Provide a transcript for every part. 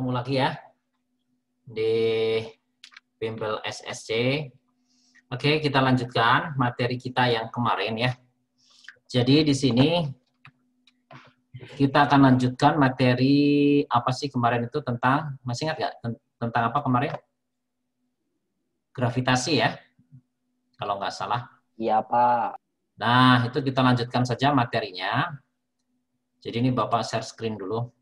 ketemu lagi ya di bimbel SSC. Oke, kita lanjutkan materi kita yang kemarin ya. Jadi di sini kita akan lanjutkan materi apa sih kemarin itu tentang, masih ingat nggak tentang apa kemarin? Gravitasi ya, kalau nggak salah. Iya, Pak. Nah, itu kita lanjutkan saja materinya. Jadi ini Bapak share screen dulu.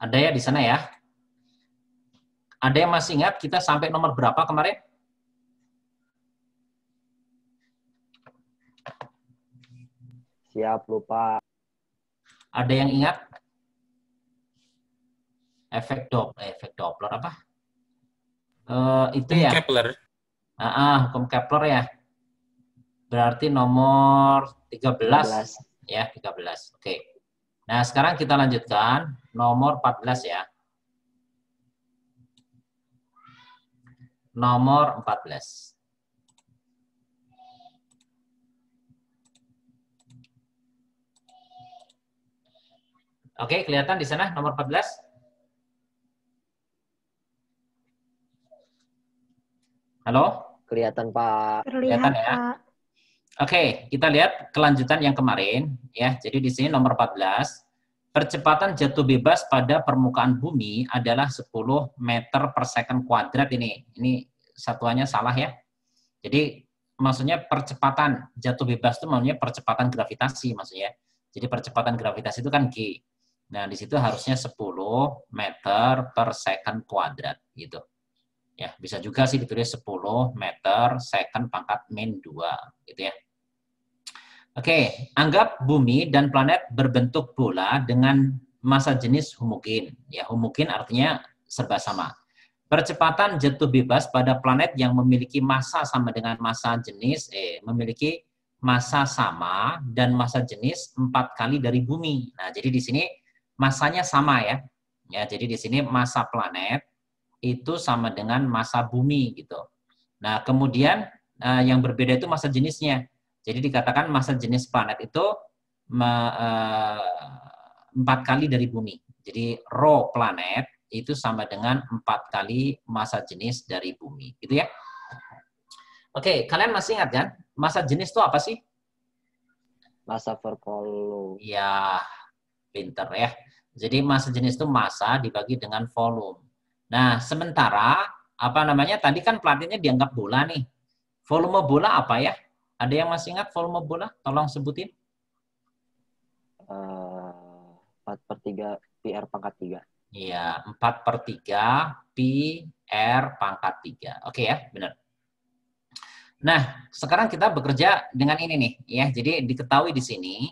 Ada ya di sana ya? Ada yang masih ingat kita sampai nomor berapa kemarin? Siap, lupa. Ada yang ingat? Efek Doppler apa? Itu ya? Kepler. Hukum Kepler ya. Berarti nomor 13. Ya, 13. Oke. Nah, sekarang kita lanjutkan nomor 14 ya. Nomor 14. Oke, kelihatan di sana nomor 14? Halo? Kelihatan, Pak. Kelihatan ya? Oke, kita lihat kelanjutan yang kemarin ya. Jadi di sini nomor 14, percepatan jatuh bebas pada permukaan bumi adalah 10 meter per second kuadrat ini. Ini satuannya salah ya. Jadi maksudnya percepatan jatuh bebas itu maksudnya percepatan gravitasi maksudnya. Jadi percepatan gravitasi itu kan G. Nah, di situ harusnya 10 meter per second kuadrat gitu. Ya, bisa juga sih ditulis 10 meter second pangkat min 2 gitu ya. Oke, anggap bumi dan planet berbentuk bola dengan massa jenis homogen. Ya, homogen artinya serba sama. Percepatan jatuh bebas pada planet yang memiliki massa sama dengan massa jenis memiliki massa sama dan massa jenis 4 kali dari bumi. Nah, jadi di sini massanya sama ya. Ya, jadi di sini massa planet itu sama dengan massa bumi gitu. Nah, kemudian yang berbeda itu massa jenisnya. Jadi dikatakan massa jenis planet itu 4 kali dari bumi. Jadi rho planet itu sama dengan 4 kali massa jenis dari bumi, gitu ya. Oke, kalian masih ingat kan? Massa jenis itu apa sih? Massa per volume. Ya, pinter ya. Jadi massa jenis itu massa dibagi dengan volume. Nah, sementara apa namanya? Tadi kan planetnya dianggap bola nih. Volume bola apa ya? Ada yang masih ingat volume bola? Tolong sebutin. 4/3 pi R pangkat 3. Iya, 4/3 pi R pangkat 3. Oke ya, benar. Nah, sekarang kita bekerja dengan ini nih, ya. Jadi diketahui di sini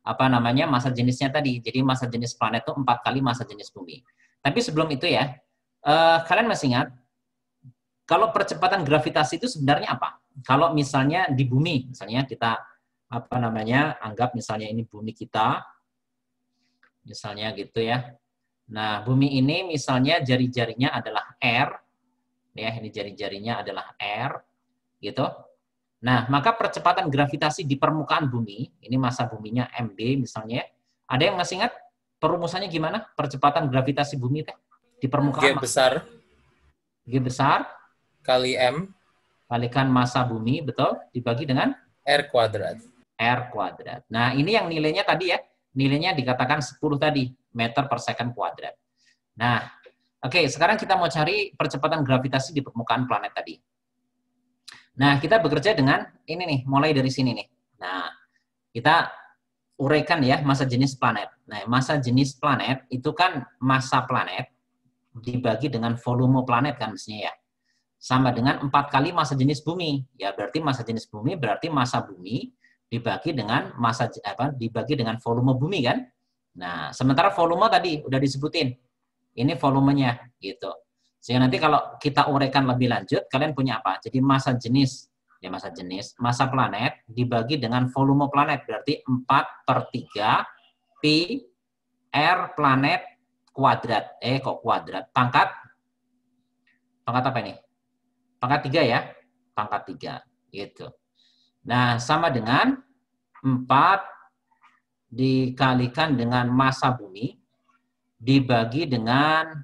apa namanya massa jenisnya tadi. Jadi massa jenis planet itu 4 kali massa jenis bumi. Tapi sebelum itu ya, kalian masih ingat kalau percepatan gravitasi itu sebenarnya apa? Kalau misalnya di bumi, misalnya kita apa namanya anggap misalnya ini bumi kita, misalnya gitu ya. Nah, bumi ini misalnya jari-jarinya adalah R, ya ini jari-jarinya adalah R, gitu. Nah, maka percepatan gravitasi di permukaan bumi, ini massa buminya MB misalnya, ada yang masih ingat perumusannya gimana? Percepatan gravitasi bumi teh di permukaan. G besar. G besar Kali M. Kalikan massa bumi, betul, dibagi dengan R kuadrat. R kuadrat. Nah, ini yang nilainya tadi ya, nilainya dikatakan 10 tadi, meter per second kuadrat. Nah, oke, sekarang kita mau cari percepatan gravitasi di permukaan planet tadi. Nah, kita bekerja dengan ini nih, mulai dari sini nih. Nah, kita uraikan ya massa jenis planet. Nah, massa jenis planet itu kan massa planet dibagi dengan volume planet kan mestinya ya. Sama dengan 4 kali massa jenis bumi. Ya, berarti massa jenis bumi berarti massa bumi dibagi dengan dibagi dengan volume bumi kan? Nah, sementara volume tadi udah disebutin. Ini volumenya gitu. Sehingga nanti kalau kita uraikan lebih lanjut, kalian punya apa? Jadi massa jenis, massa planet dibagi dengan volume planet berarti 4/3 pi R planet kuadrat. Kok kuadrat? Pangkat apa ini? Pangkat 3 ya. Pangkat 3. Gitu. Nah, sama dengan 4 dikalikan dengan massa bumi dibagi dengan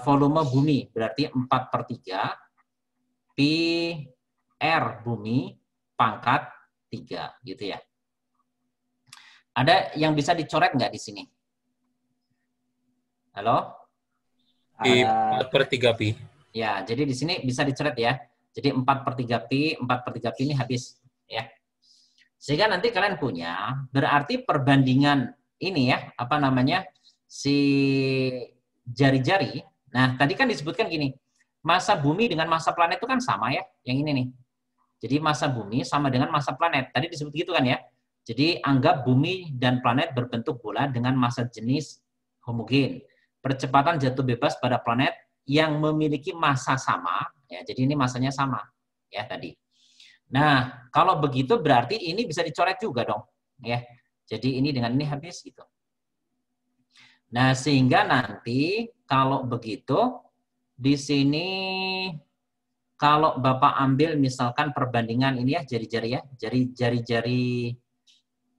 volume bumi. Berarti 4/3 pi R bumi pangkat 3. Gitu ya. Ada yang bisa dicoret nggak di sini? Halo? Pi Ada 4/3 pi. Ya, jadi di sini bisa dicoret ya. Jadi 4/3 pi, 4/3 pi ini habis. Ya. Sehingga nanti kalian punya, berarti perbandingan ini ya, apa namanya, si jari-jari. Nah, tadi kan disebutkan gini, massa bumi dengan massa planet itu kan sama ya, yang ini nih. Jadi massa bumi sama dengan massa planet. Tadi disebut gitu kan ya. Jadi anggap bumi dan planet berbentuk bola dengan massa jenis homogen. Percepatan jatuh bebas pada planet yang memiliki massa sama, ya. Jadi ini massanya sama, ya tadi. Nah, kalau begitu berarti ini bisa dicoret juga dong, ya. Jadi ini dengan ini habis gitu. Nah, sehingga nanti kalau begitu di sini kalau Bapak ambil misalkan perbandingan ini ya jari-jari ya, jari-jari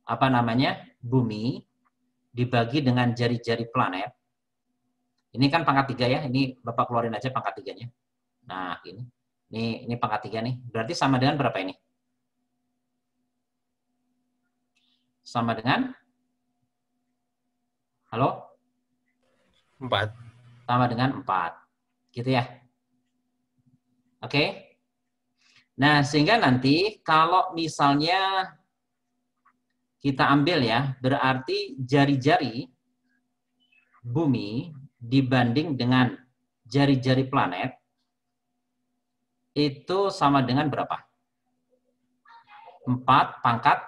apa namanya? Bumi dibagi dengan jari-jari planet. Ini kan pangkat 3 ya, ini Bapak keluarin aja pangkat 3-nya. Nah, ini pangkat 3 nih. Berarti sama dengan berapa ini? Sama dengan? Halo? 4. Sama dengan 4. Gitu ya. Oke? Nah, sehingga nanti kalau misalnya kita ambil ya, berarti jari-jari bumi dibanding dengan jari-jari planet itu sama dengan berapa? 4 pangkat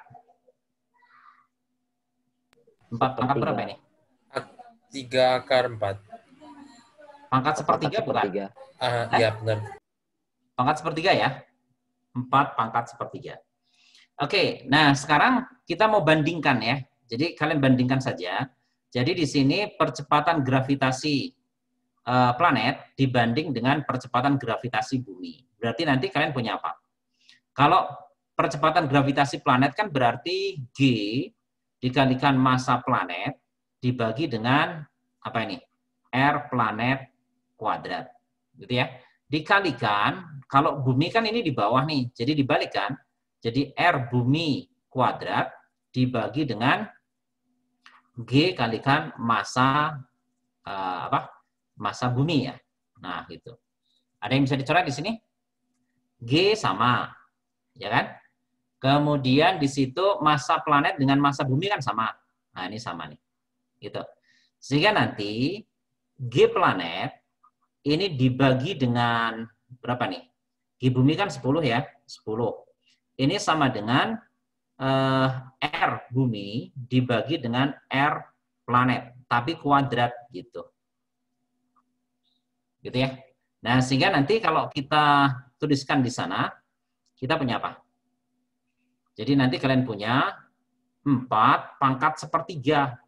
4 pangkat berapa ini? 3 akar 4. Pangkat sepertiga bukan? Iya benar. Pangkat sepertiga ya? 4 pangkat sepertiga. Oke, nah sekarang kita mau bandingkan ya. Jadi kalian bandingkan saja. Jadi di sini percepatan gravitasi planet dibanding dengan percepatan gravitasi bumi. Berarti nanti kalian punya apa? Kalau percepatan gravitasi planet kan berarti G dikalikan massa planet dibagi dengan apa ini? R planet kuadrat. Gitu ya. Dikalikan, kalau bumi kan ini di bawah nih, jadi dibalikan. Jadi R bumi kuadrat dibagi dengan G kalikan massa massa bumi ya. Nah, gitu. Ada yang bisa dicoret di sini? G sama, ya kan? Kemudian di situ massa planet dengan massa bumi kan sama. Nah, ini sama nih. Gitu. Sehingga nanti G planet ini dibagi dengan berapa nih? G bumi kan 10 ya, 10. Ini sama dengan R bumi dibagi dengan R planet, tapi kuadrat gitu. Gitu ya. Nah, sehingga nanti kalau kita tuliskan di sana, kita punya apa? Jadi nanti kalian punya 4 pangkat sepertiga.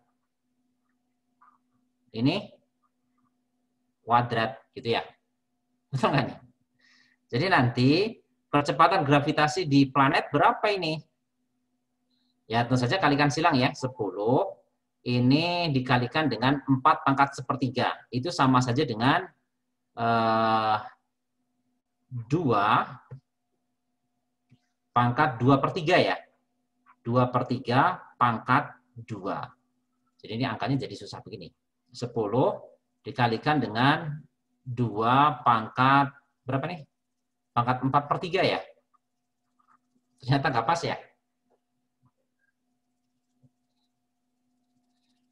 Ini kuadrat gitu ya. Betul nggak nih? Jadi nanti percepatan gravitasi di planet berapa ini? Ya, tentu saja kalikan silang ya, 10. Ini dikalikan dengan 4 pangkat sepertiga. Itu sama saja dengan 2 pangkat 2/3 ya. 2/3 pangkat 2. Jadi ini angkanya jadi susah begini. 10 dikalikan dengan 2 pangkat, berapa nih? Pangkat 4/3 ya. Ternyata nggak pas ya.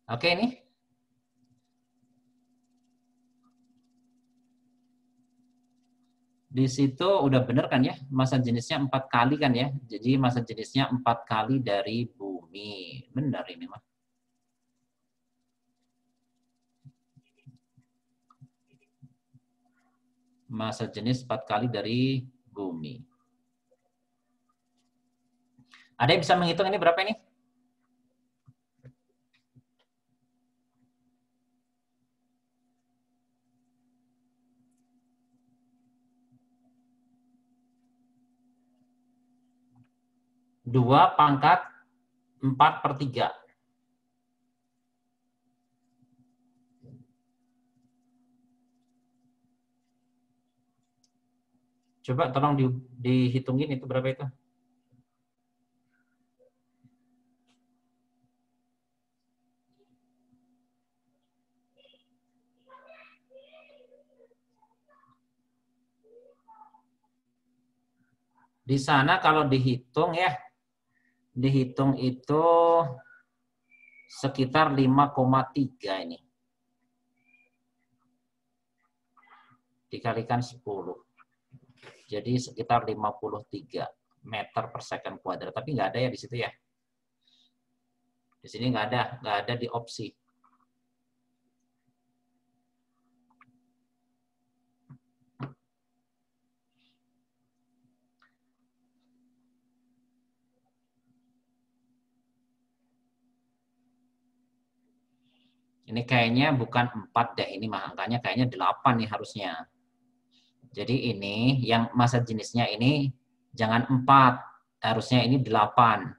Oke, ini. Di situ udah bener kan ya, massa jenisnya 4 kali kan ya. Jadi massa jenisnya 4 kali dari bumi. Benar ini mah. Massa jenis 4 kali dari bumi. Ada yang bisa menghitung ini berapa ini? 2 pangkat 4/3. Coba tolong dihitungin itu berapa itu? Di sana kalau dihitung ya, dihitung itu sekitar 5,3 ini. Dikalikan 10. Jadi sekitar 53 meter per second kuadrat. Tapi nggak ada ya di situ ya. Di sini nggak ada di opsi. Ini kayaknya bukan 4 deh, ini mah angkanya kayaknya 8 nih harusnya. Jadi ini yang massa jenisnya ini jangan 4, harusnya ini 8.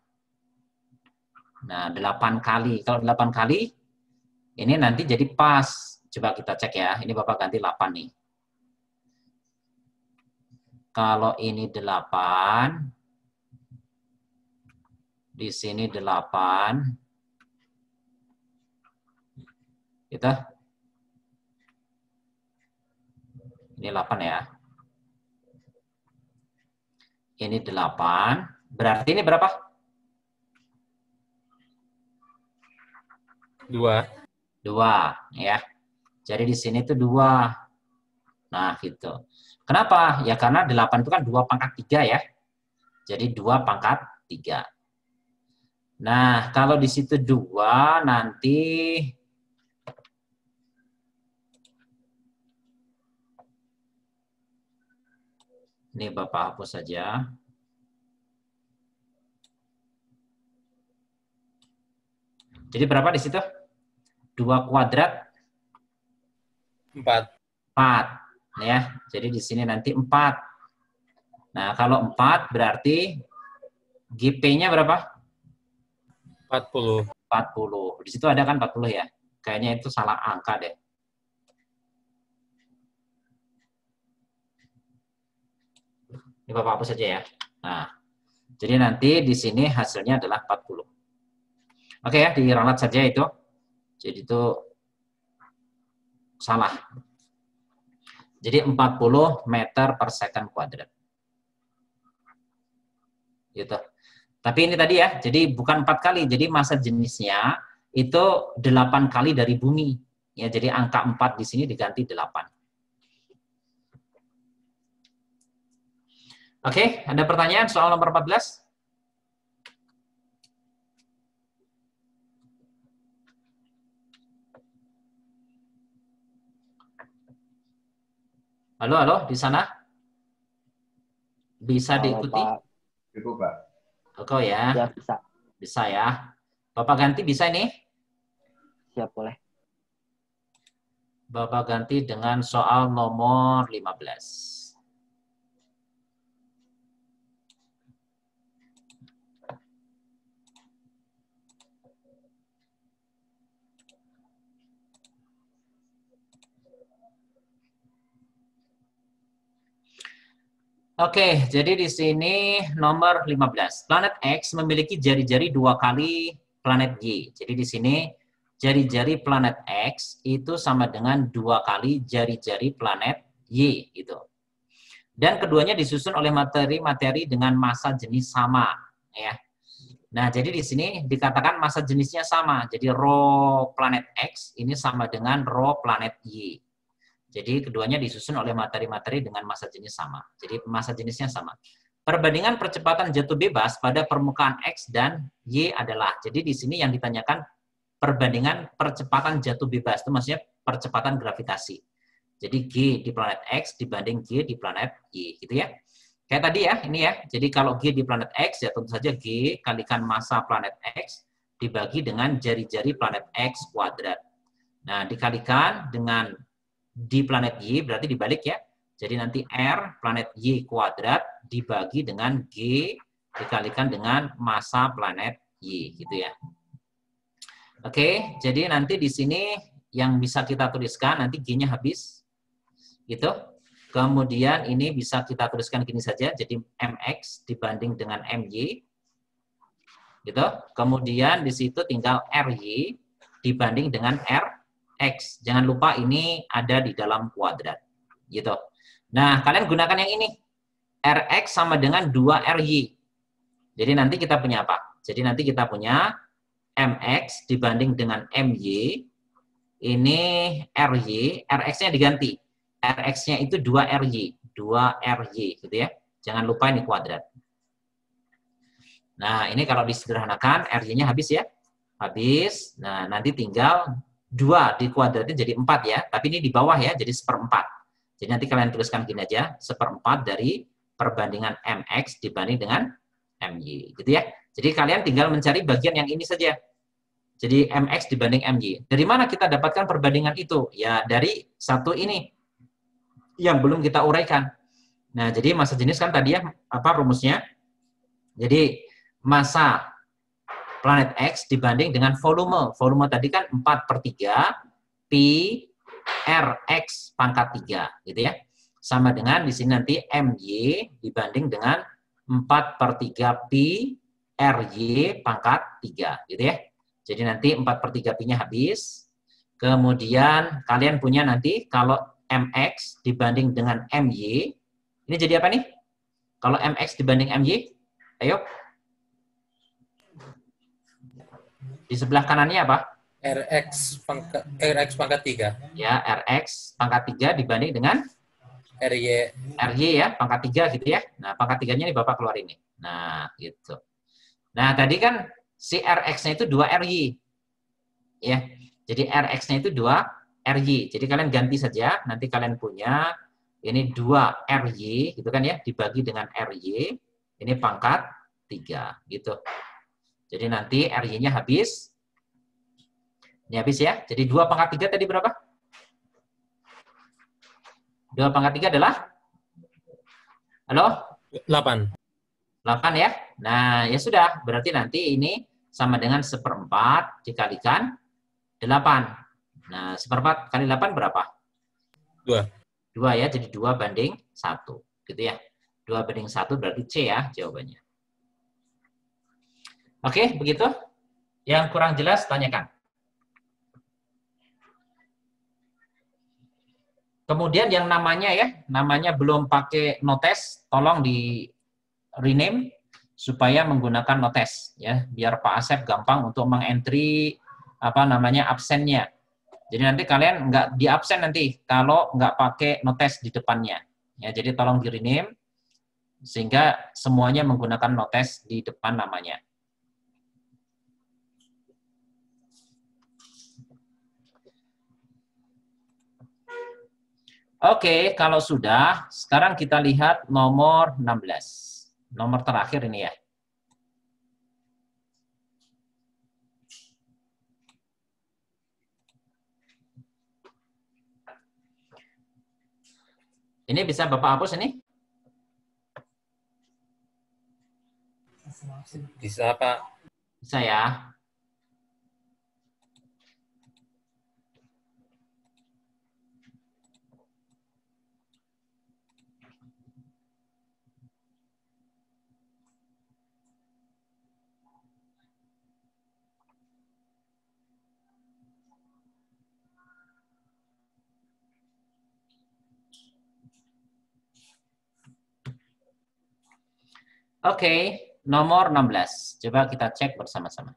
Nah, 8 kali. Kalau 8 kali, ini nanti jadi pas. Coba kita cek ya, ini Bapak ganti 8 nih. Kalau ini 8, di sini 8, gitu. Ini 8 ya. Ini 8. Berarti ini berapa? 2. 2 ya. Jadi di sini itu 2. Nah, gitu. Kenapa? Ya karena 8 itu kan 2 pangkat 3 ya. Jadi 2 pangkat 3. Nah, kalau di situ 2 nanti ini Bapak hapus saja. Jadi berapa di situ? 2 kuadrat 4. 4 ya. Jadi di sini nanti 4. Nah, kalau 4 berarti GP-nya berapa? 40. 40. Di situ ada kan 40 ya? Kayaknya itu salah angka deh. Ini Bapak hapus saja ya. Nah, jadi nanti di sini hasilnya adalah 40. Oke ya, diralat saja itu. Jadi itu salah. Jadi 40 meter per second kuadrat. Gitu. Tapi ini tadi ya, jadi bukan 4 kali. Jadi massa jenisnya itu 8 kali dari bumi. Ya, jadi angka 4 di sini diganti 8. Oke, ada pertanyaan soal nomor 14? Halo, di sana? Bisa Halo, diikuti? Pak. Cukup, Pak. Oke ya. Siap, bisa. Bisa ya. Bapak ganti bisa ini? Siap, boleh. Bapak ganti dengan soal nomor 15. Oke, jadi di sini nomor 15. Planet X memiliki jari-jari 2 kali planet Y. Jadi di sini jari-jari planet X itu sama dengan 2 kali jari-jari planet Y gitu. Dan keduanya disusun oleh materi-materi dengan massa jenis sama ya. Nah, jadi di sini dikatakan massa jenisnya sama. Jadi rho planet X ini sama dengan rho planet Y. Jadi keduanya disusun oleh materi-materi dengan massa jenis sama. Jadi massa jenisnya sama. Perbandingan percepatan jatuh bebas pada permukaan X dan Y adalah. Jadi di sini yang ditanyakan perbandingan percepatan jatuh bebas. Itu maksudnya percepatan gravitasi. Jadi G di planet X dibanding G di planet Y. Gitu ya. Kayak tadi ya, ini ya. Jadi kalau G di planet X, ya tentu saja G kalikan massa planet X dibagi dengan jari-jari planet X kuadrat. Nah, dikalikan dengan di planet Y, berarti dibalik ya. Jadi nanti R planet Y kuadrat dibagi dengan G dikalikan dengan massa planet Y, gitu ya. Oke, jadi nanti di sini yang bisa kita tuliskan, nanti G-nya habis, gitu. Kemudian ini bisa kita tuliskan gini saja, jadi MX dibanding dengan MY, gitu. Kemudian di situ tinggal RY dibanding dengan RX. Jangan lupa ini ada di dalam kuadrat, gitu. Nah, kalian gunakan yang ini. RX sama dengan 2RY. Jadi nanti kita punya apa? Jadi nanti kita punya MX dibanding dengan MY. Ini RY, RX-nya diganti. RX-nya itu 2RY. 2RY, gitu ya. Jangan lupa ini kuadrat. Nah, ini kalau disederhanakan, RY-nya habis ya. Habis. Nah, nanti tinggal 2 dikuadratin jadi 4 ya. Tapi ini di bawah ya, jadi 1/4. Jadi nanti kalian tuliskan gini aja, 1/4 dari perbandingan MX dibanding dengan MY. Gitu ya. Jadi kalian tinggal mencari bagian yang ini saja. Jadi MX dibanding MY. Dari mana kita dapatkan perbandingan itu? Ya, dari satu ini yang belum kita uraikan. Nah, jadi massa jenis kan tadi ya, apa rumusnya? Jadi massa planet X dibanding dengan volume. Volume tadi kan 4/3 pi Rx pangkat 3, gitu ya. Sama dengan di sini nanti MY dibanding dengan 4/3 pi RY pangkat 3, gitu ya. Jadi nanti 4/3 pi-nya habis. Kemudian kalian punya nanti kalau MX dibanding dengan MY, ini jadi apa nih? Kalau MX dibanding MY, ayo. Di sebelah kanannya apa? RX pangkat 3. Ya, RX pangkat 3 dibanding dengan RY. RY ya, pangkat 3 gitu ya. Nah, pangkat 3-nya ini Bapak keluar ini. Nah, gitu. Nah, tadi kan si RX-nya itu 2RY. Ya. Jadi RX-nya itu 2RY. Jadi kalian ganti saja, nanti kalian punya ini 2RY gitu kan ya, dibagi dengan RY, ini pangkat 3 gitu. Jadi nanti RY-nya habis. Ini habis ya. Jadi 2/3 tadi berapa? 2/3 adalah? Halo? 8. 8 ya. Nah, ya sudah. Berarti nanti ini sama dengan 1/4 dikalikan 8. Nah, 1/4 kali 8 berapa? 2. 2 ya. Jadi 2/1. Gitu ya. 2/1 berarti C ya jawabannya. Oke, begitu. Yang kurang jelas tanyakan. Kemudian yang namanya ya, namanya belum pakai notes, tolong di rename supaya menggunakan notes ya, biar Pak Asep gampang untuk mengentry apa namanya absennya. Jadi nanti kalian nggak di absen nanti kalau nggak pakai notes di depannya. Ya, jadi tolong di rename sehingga semuanya menggunakan notes di depan namanya. Oke, kalau sudah, sekarang kita lihat nomor 16. Nomor terakhir ini ya. Ini bisa Bapak hapus ini? Bisa, Pak. Bisa ya. Oke, nomor 16. Coba kita cek bersama-sama.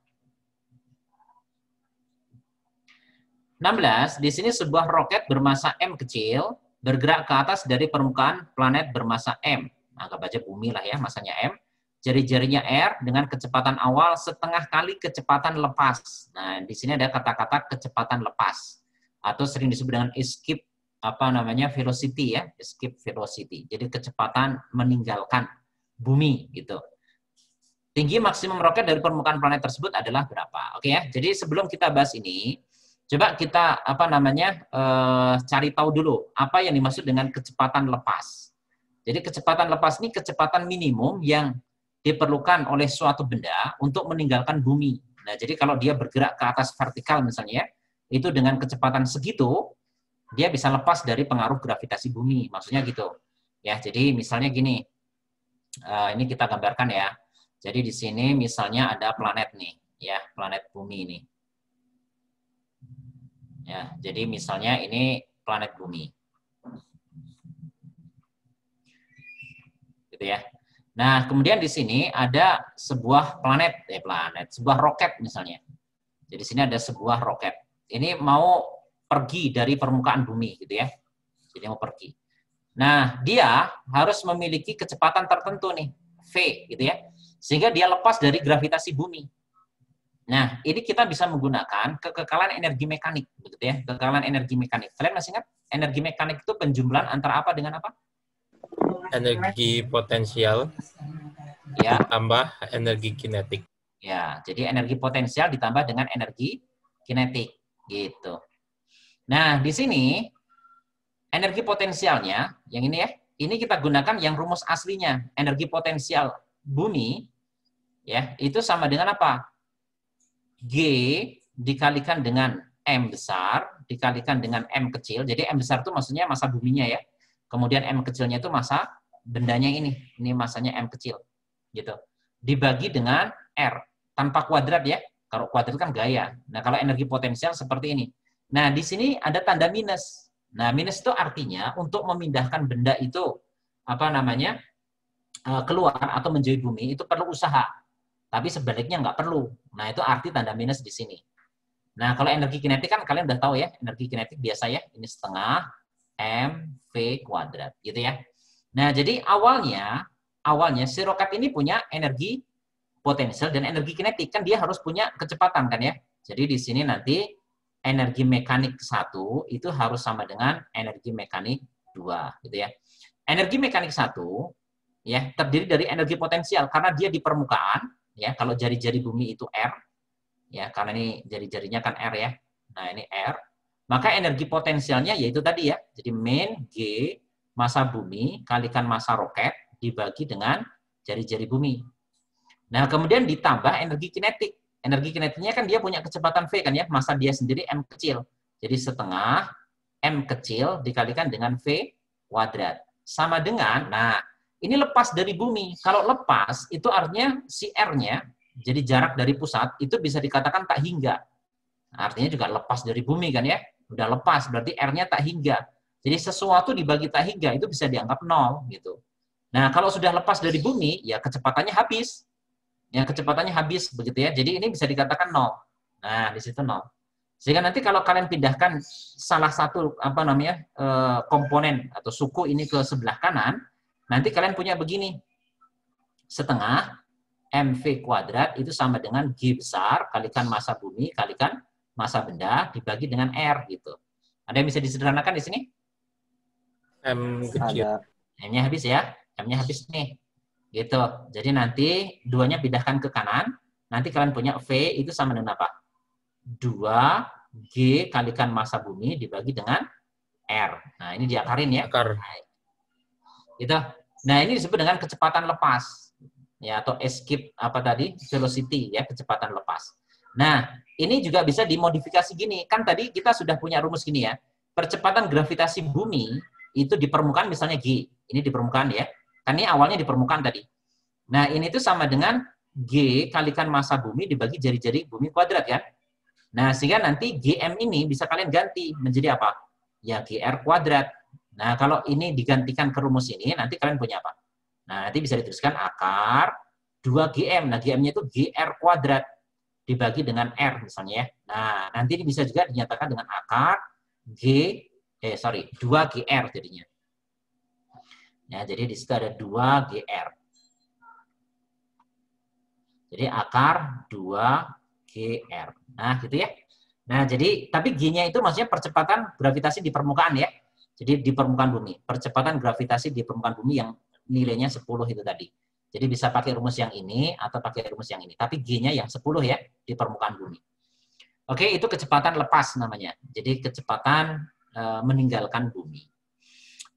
16, di sini sebuah roket bermassa M kecil bergerak ke atas dari permukaan planet bermassa M. Anggap aja bumi lah ya, massanya M. Jari-jarinya R dengan kecepatan awal setengah kali kecepatan lepas. Nah, di sini ada kata-kata kecepatan lepas atau sering disebut dengan escape apa namanya velocity ya, escape velocity. Jadi kecepatan meninggalkan bumi gitu. Tinggi maksimum roket dari permukaan planet tersebut adalah berapa? Oke ya. Jadi sebelum kita bahas ini, coba kita apa namanya cari tahu dulu apa yang dimaksud dengan kecepatan lepas. Jadi kecepatan lepas ini kecepatan minimum yang diperlukan oleh suatu benda untuk meninggalkan bumi. Nah, jadi kalau dia bergerak ke atas vertikal misalnya, itu dengan kecepatan segitu, dia bisa lepas dari pengaruh gravitasi bumi. Maksudnya gitu. Ya, jadi misalnya gini. Ini kita gambarkan ya. Jadi di sini misalnya ada planet nih, ya, planet bumi ini. Ya, jadi misalnya ini planet bumi. Gitu ya. Nah, kemudian di sini ada sebuah sebuah roket misalnya. Jadi di sini ada sebuah roket. Ini mau pergi dari permukaan bumi gitu ya. Jadi mau pergi. Nah, dia harus memiliki kecepatan tertentu nih, V gitu ya. Sehingga dia lepas dari gravitasi bumi. Nah, ini kita bisa menggunakan kekekalan energi mekanik gitu ya. Kekekalan energi mekanik. Kalian masih ingat energi mekanik itu penjumlahan antara apa dengan apa? Energi potensial Ya. tambah energi kinetik. Ya, jadi energi potensial ditambah dengan energi kinetik gitu. Nah, di sini energi potensialnya yang ini ya, ini kita gunakan yang rumus aslinya. Energi potensial bumi ya, itu sama dengan apa? G dikalikan dengan M besar dikalikan dengan M kecil. Jadi M besar itu maksudnya massa buminya ya. Kemudian M kecilnya itu massa bendanya ini. Ini massanya M kecil. Gitu. Dibagi dengan R tanpa kuadrat ya. Kalau kuadrat kan gaya. Nah, kalau energi potensial seperti ini. Nah, di sini ada tanda minus. Nah, minus itu artinya untuk memindahkan benda itu keluar atau menjauhi bumi itu perlu usaha. Tapi sebaliknya nggak perlu. Nah, itu arti tanda minus di sini. Nah, kalau energi kinetik kan kalian udah tahu ya, energi kinetik biasa ya, ini setengah mv kuadrat, gitu ya. Nah, jadi awalnya si roket ini punya energi potensial dan energi kinetik, kan dia harus punya kecepatan kan ya. Jadi di sini nanti energi mekanik 1 itu harus sama dengan energi mekanik 2, gitu ya. Energi mekanik 1 ya terdiri dari energi potensial karena dia di permukaan ya, kalau jari-jari bumi itu R ya, karena ini jari-jarinya kan R ya. Nah, ini R. Maka energi potensialnya yaitu tadi ya. Jadi min G massa bumi kalikan massa roket dibagi dengan jari-jari bumi. Nah, kemudian ditambah energi kinetik. Energi kinetiknya kan dia punya kecepatan V kan ya, massa dia sendiri M kecil. Jadi setengah M kecil dikalikan dengan V kuadrat. Sama dengan, nah, ini lepas dari bumi. Kalau lepas, itu artinya si R-nya, jadi jarak dari pusat, itu bisa dikatakan tak hingga. Artinya juga lepas dari bumi kan ya. Udah lepas, berarti R-nya tak hingga. Jadi sesuatu dibagi tak hingga, itu bisa dianggap 0. Gitu. Nah, kalau sudah lepas dari bumi, ya kecepatannya habis. Ya, kecepatannya habis, begitu ya. Jadi ini bisa dikatakan 0. Nah, di situ 0. Sehingga nanti kalau kalian pindahkan salah satu komponen atau suku ini ke sebelah kanan, nanti kalian punya begini, setengah mv kuadrat itu sama dengan G besar kalikan massa bumi kalikan massa benda dibagi dengan R gitu. Ada yang bisa disederhanakan di sini? M kecil. M-nya habis ya, M-nya habis nih. Gitu. Jadi nanti 2-nya pindahkan ke kanan, nanti kalian punya V itu sama dengan apa? 2G kalikan massa bumi dibagi dengan R. Nah, ini diakarin ya. Akar. Gitu. Nah, ini disebut dengan kecepatan lepas. Ya, atau escape velocity ya, kecepatan lepas. Nah, ini juga bisa dimodifikasi gini. Kan tadi kita sudah punya rumus gini ya. Percepatan gravitasi bumi itu di permukaan misalnya G. Ini di permukaan ya. Kan ini awalnya di permukaan tadi. Nah, ini tuh sama dengan G kalikan massa bumi dibagi jari-jari bumi kuadrat kan. Nah, sehingga nanti GM ini bisa kalian ganti menjadi apa? Ya, GR kuadrat. Nah, kalau ini digantikan ke rumus ini, nanti kalian punya apa? Nah, nanti bisa dituliskan akar 2GM. Nah, GM-nya itu GR kuadrat dibagi dengan R misalnya ya. Nah, nanti ini bisa juga dinyatakan dengan akar 2GR jadinya. Ya, jadi di situ ada 2GR. Jadi akar 2GR. Nah, gitu ya. Nah, jadi tapi G-nya itu maksudnya percepatan gravitasi di permukaan ya. Jadi di permukaan bumi. Percepatan gravitasi di permukaan bumi yang nilainya 10 itu tadi. Jadi bisa pakai rumus yang ini atau pakai rumus yang ini. Tapi G-nya yang 10 ya di permukaan bumi. Oke, itu kecepatan lepas namanya. Jadi kecepatan meninggalkan bumi.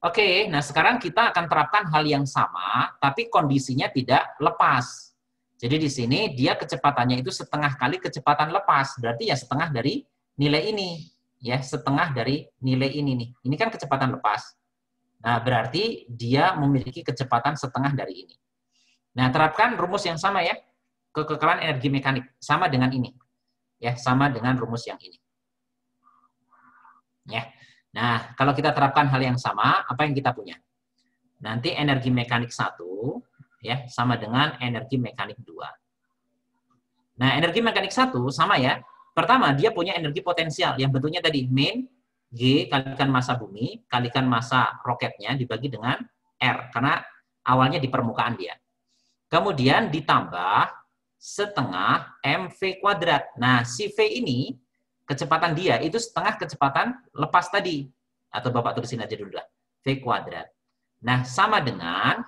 Oke, nah sekarang kita akan terapkan hal yang sama, tapi kondisinya tidak lepas. Jadi di sini dia kecepatannya itu setengah kali kecepatan lepas, berarti ya setengah dari nilai ini. Ya, setengah dari nilai ini nih. Ini kan kecepatan lepas. Nah, berarti dia memiliki kecepatan setengah dari ini. Nah, terapkan rumus yang sama ya. Kekekalan energi mekanik. Sama dengan ini. Ya, sama dengan rumus yang ini. Ya. Nah, kalau kita terapkan hal yang sama, apa yang kita punya? Nanti energi mekanik 1 ya sama dengan energi mekanik 2. Nah, energi mekanik 1 sama ya. Pertama, dia punya energi potensial yang bentuknya tadi min G kalikan massa bumi kalikan massa roketnya dibagi dengan R karena awalnya di permukaan dia. Kemudian ditambah setengah mv kuadrat. Nah, si V ini kecepatan dia itu setengah kecepatan lepas tadi. Atau Bapak tulisin aja dulu lah. V kuadrat. Nah, sama dengan,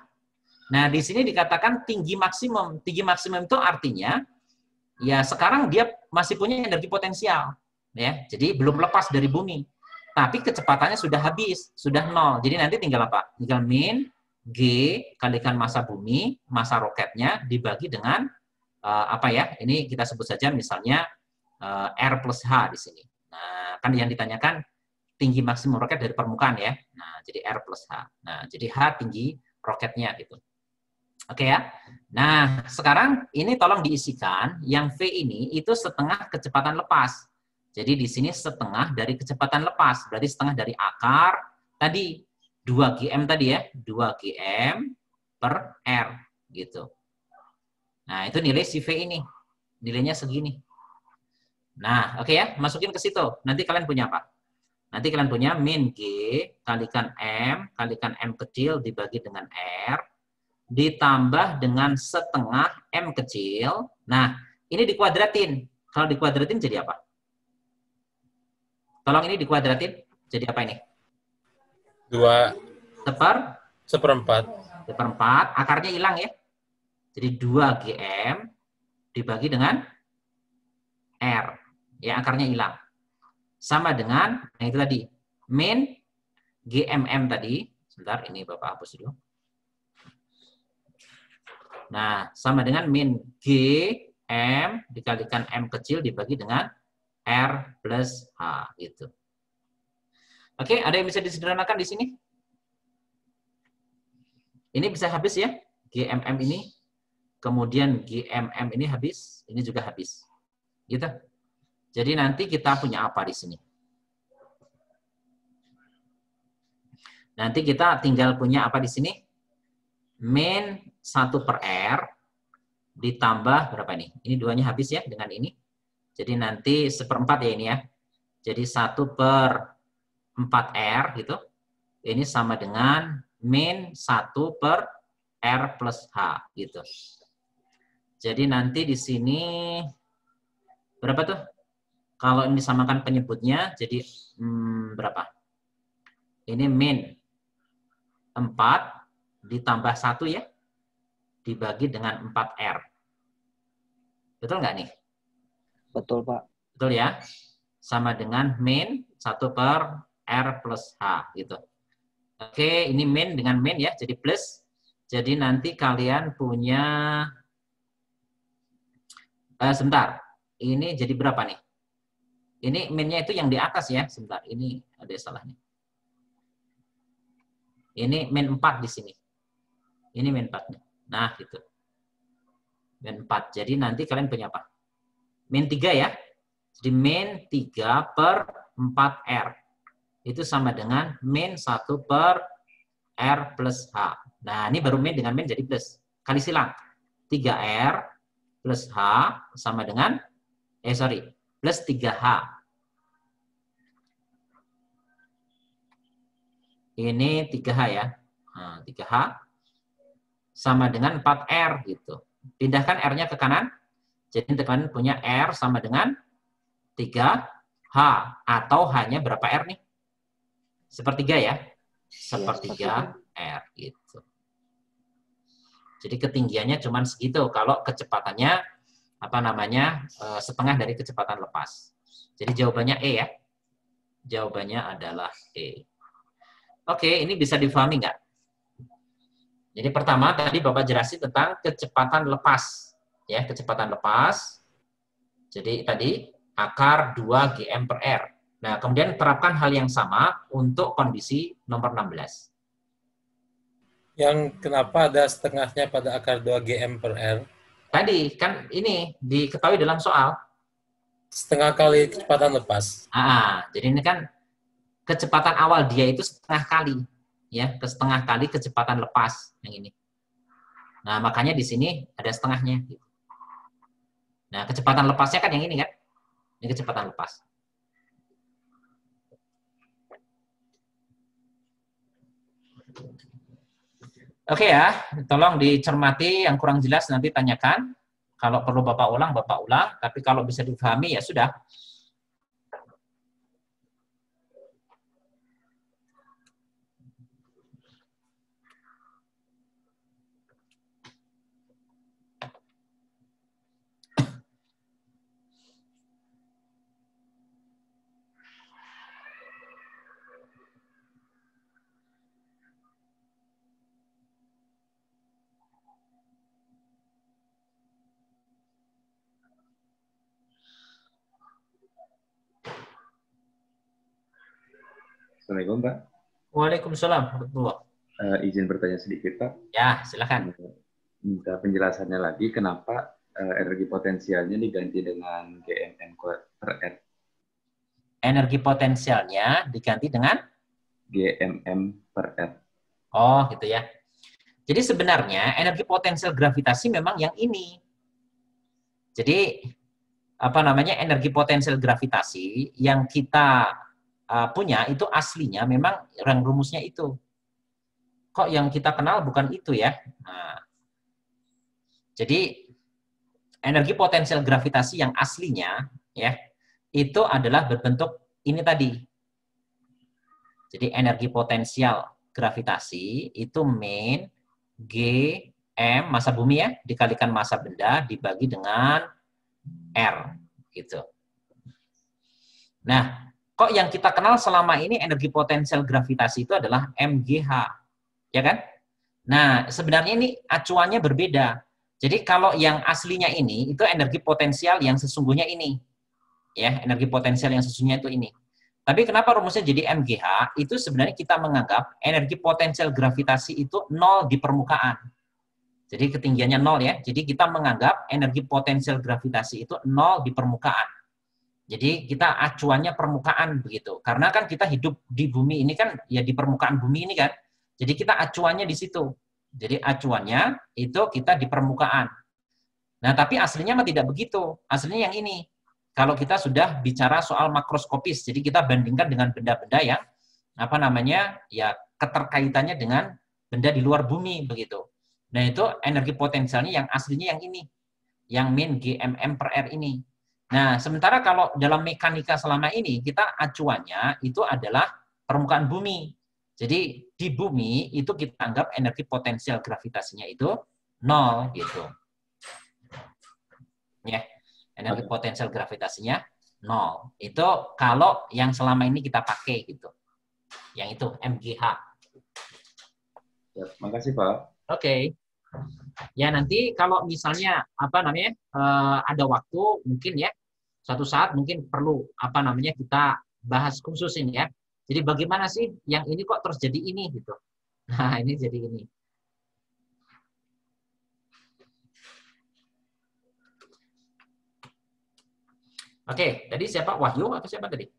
nah di sini dikatakan tinggi maksimum. Tinggi maksimum itu artinya, ya sekarang dia masih punya energi potensial. Ya, jadi belum lepas dari bumi. Tapi kecepatannya sudah habis, sudah 0. Jadi nanti tinggal apa? Tinggal min G kalikan massa bumi, massa roketnya dibagi dengan, apa ya, ini kita sebut saja misalnya, R plus H di sini. Nah, kan yang ditanyakan tinggi maksimum roket dari permukaan ya. Nah, jadi R plus H. Nah, jadi H tinggi roketnya gitu. Oke ya. Nah, sekarang ini tolong diisikan yang V ini itu setengah kecepatan lepas. Jadi di sini setengah dari kecepatan lepas. Berarti setengah dari akar tadi 2 GM tadi ya. 2 GM per R gitu. Nah, itu nilai si V ini. Nilainya segini. Nah, oke ya, masukin ke situ. Nanti kalian punya apa? Nanti kalian punya min G kalikan M kecil dibagi dengan R ditambah dengan setengah M kecil. Nah, ini dikuadratin. Kalau dikuadratin jadi apa? Tolong ini dikuadratin. Jadi apa ini? 2 seperempat. Akarnya hilang ya. Jadi 2 GM dibagi dengan R. Ya, akarnya hilang. Sama dengan, nah itu tadi, min GMM tadi. Sebentar, ini Bapak hapus dulu. Nah, sama dengan min GM dikalikan M kecil dibagi dengan R plus H. Gitu. Oke, ada yang bisa disederhanakan di sini? Ini bisa habis ya, GMM ini. Kemudian GMM ini habis, ini juga habis. Gitu. Jadi nanti kita punya apa di sini? Nanti kita tinggal punya apa di sini? Min 1 per R ditambah berapa ini? Ini duanya habis ya dengan ini. Jadi nanti seperempat ya ini ya. Jadi 1 per 4R gitu. Ini sama dengan min 1 per R plus H gitu. Jadi nanti di sini berapa tuh? Kalau ini disamakan penyebutnya, jadi berapa? Ini min 4 ditambah 1 ya, dibagi dengan 4R. Betul nggak nih? Betul, Pak. Betul ya? Sama dengan min 1 per R plus H. Gitu. Oke, ini min dengan min ya, jadi plus. Jadi nanti kalian punya, sebentar, ini jadi berapa nih? Ini minnya itu yang di atas ya. Sebentar, ini ada salahnya. Ini min 4 di sini. Ini min 4. Nah, gitu. Min 4. Jadi nanti kalian punya apa? Min 3 ya. Jadi min 3 per 4R. Itu sama dengan min 1 per R plus H. Nah, ini baru min dengan min jadi plus. Kali silang. 3R plus H sama dengan, plus 3H. Ini 3H ya. Nah, 3H sama dengan 4R gitu. Pindahkan R-nya ke kanan. Jadi teman punya R sama dengan 3H. Atau hanya berapa R nih? Sepertiga ya. Sepertiga R gitu. Jadi ketinggiannya cuma segitu. Kalau kecepatannya setengah dari kecepatan lepas. Jadi jawabannya E ya. Jawabannya adalah E. Oke, ini bisa difahami nggak? Jadi pertama tadi Bapak jelasin tentang kecepatan lepas. Ya, kecepatan lepas. Jadi tadi akar 2 GM per R. Nah, kemudian terapkan hal yang sama untuk kondisi nomor 16. Yang kenapa ada setengahnya pada akar 2 GM per R? Tadi kan ini diketahui dalam soal. Setengah kali kecepatan lepas. Jadi ini kan kecepatan awal dia itu setengah kali. Ya, setengah kali kecepatan lepas yang ini. Nah, makanya di sini ada setengahnya. Nah, kecepatan lepasnya kan yang ini kan? Ini kecepatan lepas. Oke ya, tolong dicermati, yang kurang jelas nanti tanyakan. Kalau perlu Bapak ulang, tapi kalau bisa dipahami ya sudah. Assalamualaikum, Pak. Waalaikumsalam. Izin bertanya sedikit, Pak. Ya, silakan. Minta penjelasannya lagi, kenapa energi potensialnya diganti dengan GMM per R? Energi potensialnya diganti dengan? GMM per R. Oh, gitu ya. Jadi sebenarnya energi potensial gravitasi memang yang ini. Jadi, energi potensial gravitasi yang kita punya itu aslinya memang rumusnya itu. Kok yang kita kenal bukan itu ya? Nah, jadi energi potensial gravitasi yang aslinya ya itu adalah berbentuk ini tadi. Jadi energi potensial gravitasi itu min G M massa bumi ya dikalikan massa benda dibagi dengan R gitu. Nah, kok yang kita kenal selama ini energi potensial gravitasi itu adalah MGH, ya kan? Nah, sebenarnya ini acuannya berbeda. Jadi kalau yang aslinya ini, itu energi potensial yang sesungguhnya ini. Ya, energi potensial yang sesungguhnya itu ini. Tapi kenapa rumusnya jadi MGH? Itu sebenarnya kita menganggap energi potensial gravitasi itu 0 di permukaan. Jadi ketinggiannya 0 ya. Jadi kita menganggap energi potensial gravitasi itu 0 di permukaan. Jadi kita acuannya permukaan begitu. Karena kan kita hidup di bumi ini kan ya di permukaan bumi ini kan. Jadi kita acuannya di situ. Jadi acuannya itu kita di permukaan. Nah, tapi aslinya mah tidak begitu. Aslinya yang ini. Kalau kita sudah bicara soal makroskopis, jadi kita bandingkan dengan benda-benda yang ya keterkaitannya dengan benda di luar bumi begitu. Nah, itu energi potensialnya yang aslinya yang ini. Yang min GMM per R ini. Nah, sementara kalau dalam mekanika selama ini, kita acuannya itu adalah permukaan bumi. Jadi, di bumi itu kita anggap energi potensial gravitasinya itu 0, gitu. Ya, energi potensial gravitasinya 0. Itu kalau yang selama ini kita pakai, gitu. Yang itu, MGH. Ya, makasih, Pak. Oke. Ya nanti kalau misalnya ada waktu mungkin ya suatu saat mungkin perlu kita bahas khusus ini ya. Jadi bagaimana sih yang ini kok terus jadi ini gitu. Nah, ini jadi ini. Oke, tadi siapa? Wahyu atau siapa tadi?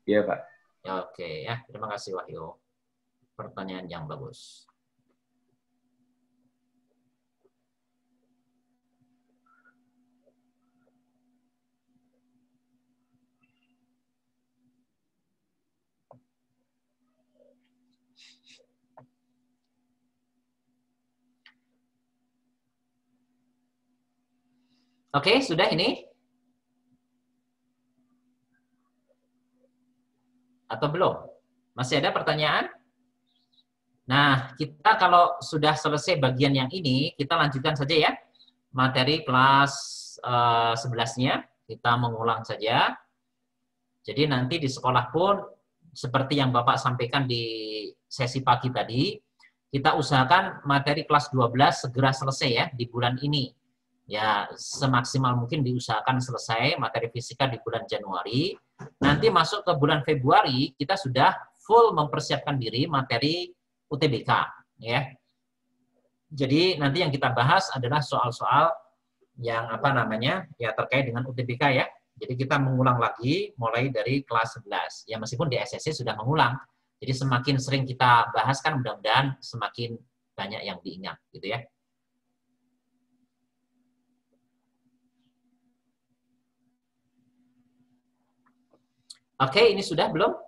Iya, Pak. Ya, oke ya, terima kasih Wahyu. Pertanyaan yang bagus. Oke, sudah ini? Atau belum? Masih ada pertanyaan? Nah, kita kalau sudah selesai bagian yang ini, kita lanjutkan saja ya. Materi kelas 11-nya, kita mengulang saja. Jadi nanti di sekolah pun seperti yang Bapak sampaikan di sesi pagi tadi, kita usahakan materi kelas 12 segera selesai ya di bulan ini. Ya, semaksimal mungkin diusahakan selesai materi fisika di bulan Januari. Nanti masuk ke bulan Februari, kita sudah full mempersiapkan diri materi UTBK. Ya. Jadi nanti yang kita bahas adalah soal-soal yang ya terkait dengan UTBK ya. Jadi kita mengulang lagi mulai dari kelas 11. Ya meskipun di SSC sudah mengulang. Jadi semakin sering kita bahas kan mudah-mudahan semakin banyak yang diingat gitu ya. Oke, ini sudah belum?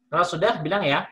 Kalau sudah bilang ya.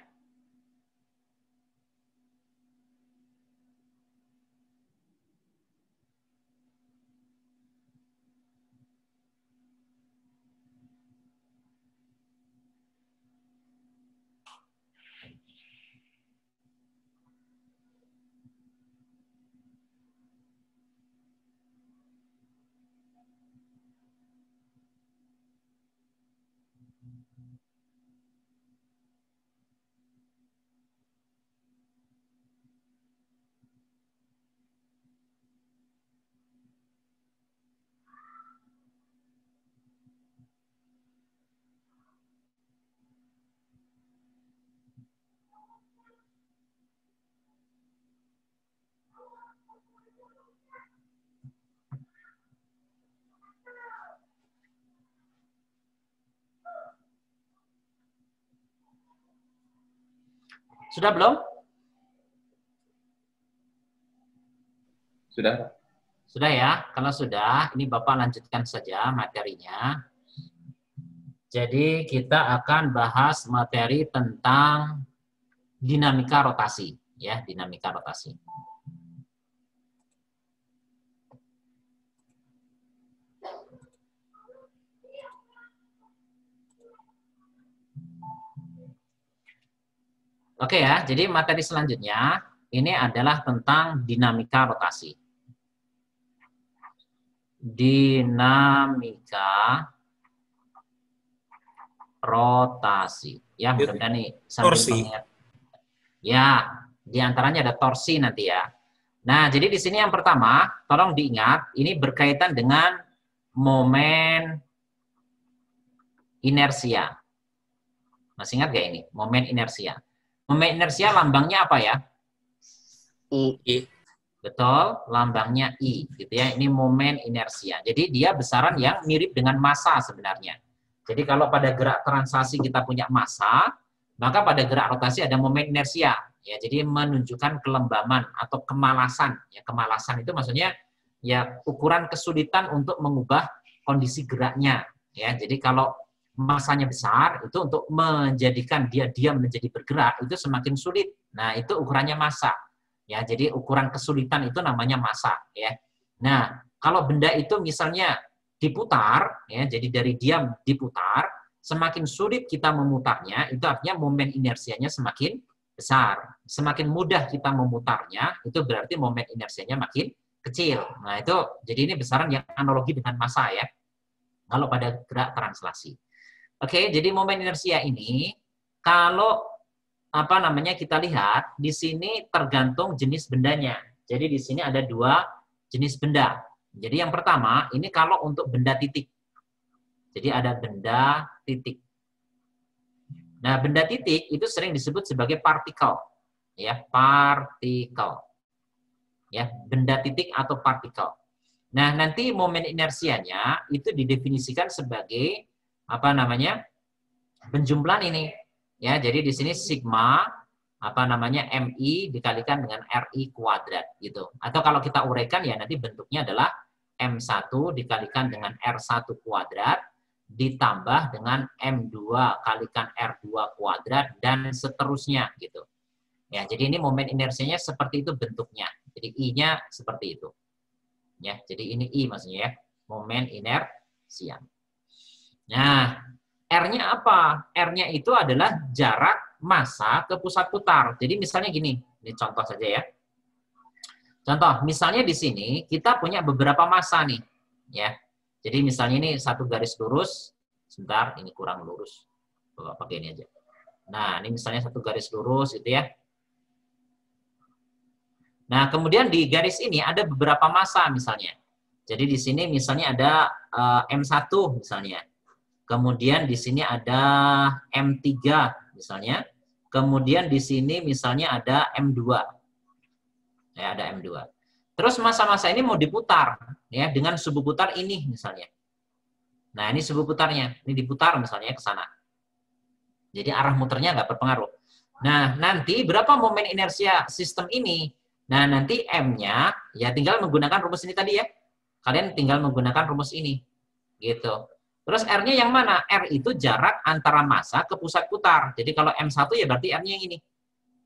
Sudah belum? Sudah. Sudah ya. Kalau sudah, ini Bapak lanjutkan saja materinya. Jadi kita akan bahas materi tentang dinamika rotasi, ya, dinamika rotasi. Oke ya, jadi materi selanjutnya ini adalah tentang dinamika rotasi. Dinamika rotasi. Ya, mudah-mudahan nih sambil mengingat. Ya, diantaranya ada torsi nanti ya. Nah, jadi di sini yang pertama, tolong diingat, ini berkaitan dengan momen inersia. Masih ingat gak ini? Momen inersia. Momen inersia lambangnya apa ya? I. Betul, lambangnya I, gitu ya. Ini momen inersia. Jadi dia besaran yang mirip dengan massa sebenarnya. Jadi kalau pada gerak translasi kita punya massa, maka pada gerak rotasi ada momen inersia. Ya, jadi menunjukkan kelembaman atau kemalasan. Ya, kemalasan itu maksudnya ya ukuran kesulitan untuk mengubah kondisi geraknya. Ya, jadi kalau masanya besar, itu untuk menjadikan dia diam menjadi bergerak, itu semakin sulit. Nah, itu ukurannya massa. Ya, jadi ukuran kesulitan itu namanya massa. Ya. Nah, kalau benda itu misalnya diputar, ya, jadi dari diam diputar, semakin sulit kita memutarnya, itu artinya momen inersianya semakin besar. Semakin mudah kita memutarnya, itu berarti momen inersianya makin kecil. Nah, itu jadi ini besaran yang analogi dengan massa ya. Kalau pada gerak translasi. Oke, jadi momen inersia ini kalau kita lihat di sini tergantung jenis bendanya. Jadi di sini ada dua jenis benda. Jadi yang pertama ini kalau untuk benda titik. Jadi ada benda titik. Nah, benda titik itu sering disebut sebagai partikel. Ya, partikel. Ya, benda titik atau partikel. Nah, nanti momen inersianya itu didefinisikan sebagai apa namanya? Penjumlahan ini. Ya, jadi di sini sigma apa namanya? MI dikalikan dengan RI kuadrat gitu. Atau kalau kita uraikan ya nanti bentuknya adalah M1 dikalikan dengan R1 kuadrat ditambah dengan M2 kalikan R2 kuadrat dan seterusnya gitu. Ya, jadi ini momen inersianya seperti itu bentuknya. Jadi I-nya seperti itu. Ya, jadi ini I maksudnya ya, momen inersia. Nah, R-nya apa? R-nya itu adalah jarak massa ke pusat putar. Jadi misalnya gini, ini contoh saja ya. Contoh, misalnya di sini kita punya beberapa massa nih, ya. Jadi misalnya ini satu garis lurus, sebentar, ini kurang lurus. Bapak pakai ini aja. Nah, ini misalnya satu garis lurus gitu ya. Nah, kemudian di garis ini ada beberapa massa misalnya. Jadi di sini misalnya ada M1 misalnya. Kemudian di sini ada M3 misalnya. Kemudian di sini misalnya ada M2. Ya, ada M2. Terus massa-massa ini mau diputar ya dengan subu putar ini misalnya. Nah, ini subu putarnya. Ini diputar misalnya ke sana. Jadi arah muternya nggak berpengaruh. Nah, nanti berapa momen inersia sistem ini? Nah, nanti M-nya ya tinggal menggunakan rumus ini tadi ya. Kalian tinggal menggunakan rumus ini. Gitu. Terus R-nya yang mana? R itu jarak antara massa ke pusat putar. Jadi kalau M1 ya berarti R-nya yang ini.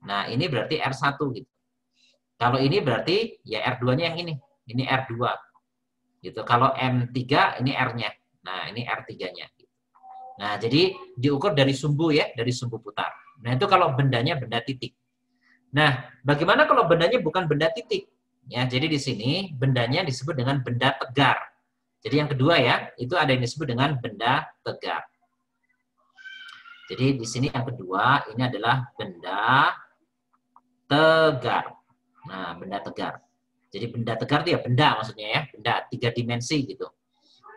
Nah, ini berarti R1 gitu. Kalau ini berarti ya R2-nya yang ini. Ini R2. Gitu. Kalau M3 ini R-nya. Nah, ini R3-nya. Nah, jadi diukur dari sumbu ya, dari sumbu putar. Nah, itu kalau bendanya benda titik. Nah, bagaimana kalau bendanya bukan benda titik? Ya, jadi di sini bendanya disebut dengan benda tegar. Jadi yang kedua ya, itu ada yang disebut dengan benda tegar. Jadi di sini yang kedua ini adalah benda tegar. Nah, benda tegar. Jadi benda tegar itu ya benda maksudnya ya, benda 3 dimensi gitu.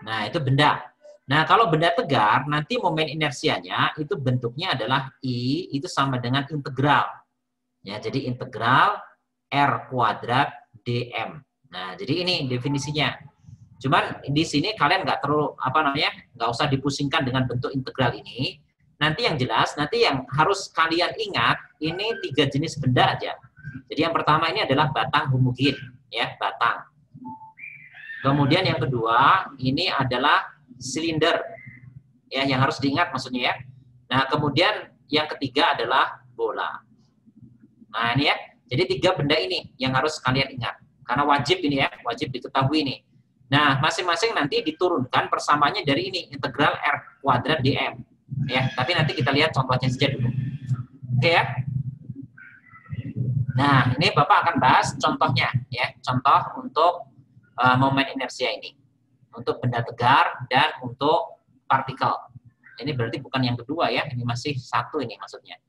Nah, itu benda. Nah, kalau benda tegar, nanti momen inersianya itu bentuknya adalah I itu sama dengan integral. Ya, jadi integral R kuadrat dm. Nah, jadi ini definisinya. Cuman di sini kalian nggak terlalu nggak usah dipusingkan dengan bentuk integral ini. Nanti yang jelas, nanti yang harus kalian ingat ini 3 jenis benda aja. Jadi yang pertama ini adalah batang homogen, ya batang. Kemudian yang kedua ini adalah silinder, ya yang harus diingat maksudnya ya. Nah kemudian yang ketiga adalah bola. Nah ini ya, jadi 3 benda ini yang harus kalian ingat. Karena wajib ini ya, wajib diketahui ini. Nah masing-masing nanti diturunkan persamaannya dari ini, integral R kuadrat dm. Ya, tapi nanti kita lihat contohnya saja dulu. Oke ya. Nah ini Bapak akan bahas contohnya, ya contoh untuk momen inersia ini. Untuk benda tegar dan untuk partikel. Ini berarti bukan yang kedua ya, ini masih 1 ini maksudnya.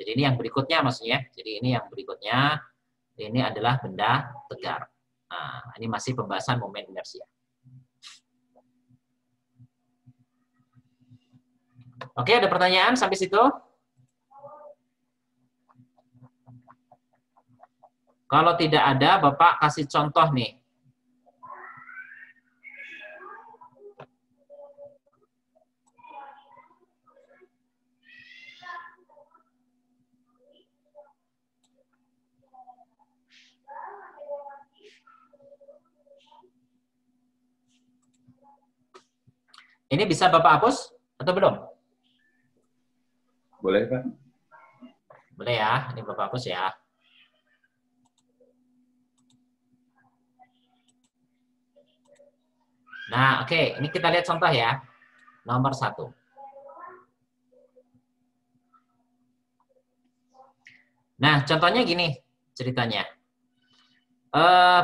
Jadi ini yang berikutnya maksudnya. Jadi ini yang berikutnya, ini adalah benda tegar. Nah, ini masih pembahasan momen inersia. Oke, ada pertanyaan sampai situ? Kalau tidak ada, Bapak kasih contoh nih. Ini bisa Bapak hapus atau belum? Boleh, Pak. Boleh ya, ini Bapak hapus ya. Nah, oke, ini kita lihat contoh ya. Nomor 1. Nah, contohnya gini ceritanya.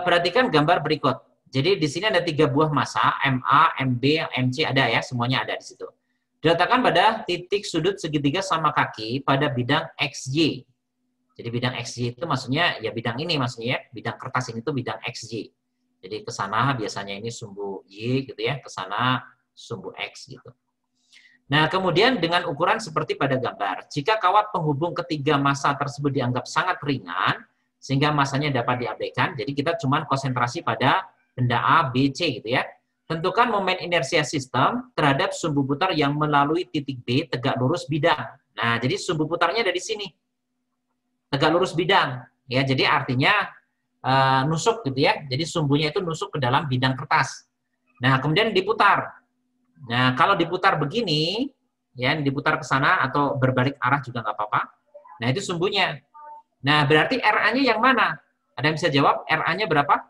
Perhatikan gambar berikut. Jadi di sini ada 3 buah massa, MA, MB, MC ada ya, semuanya ada di situ. Diletakkan pada titik sudut segitiga sama kaki pada bidang XY. Jadi bidang XY itu maksudnya ya bidang ini maksudnya ya, bidang kertas ini tuh bidang XY. Jadi ke sana biasanya ini sumbu Y gitu ya, ke sana sumbu X gitu. Nah, kemudian dengan ukuran seperti pada gambar. Jika kawat penghubung ketiga massa tersebut dianggap sangat ringan, sehingga massanya dapat diabaikan, jadi kita cuma konsentrasi pada benda A, B, C gitu ya. Tentukan momen inersia sistem terhadap sumbu putar yang melalui titik B tegak lurus bidang. Nah, jadi sumbu putarnya dari sini. Tegak lurus bidang. Ya, jadi artinya nusuk gitu ya. Jadi sumbunya itu nusuk ke dalam bidang kertas. Nah, kemudian diputar. Nah, kalau diputar begini, ya diputar ke sana atau berbalik arah juga nggak apa-apa. Nah, itu sumbunya. Nah, berarti RA-nya yang mana? Ada yang bisa jawab? RA-nya berapa?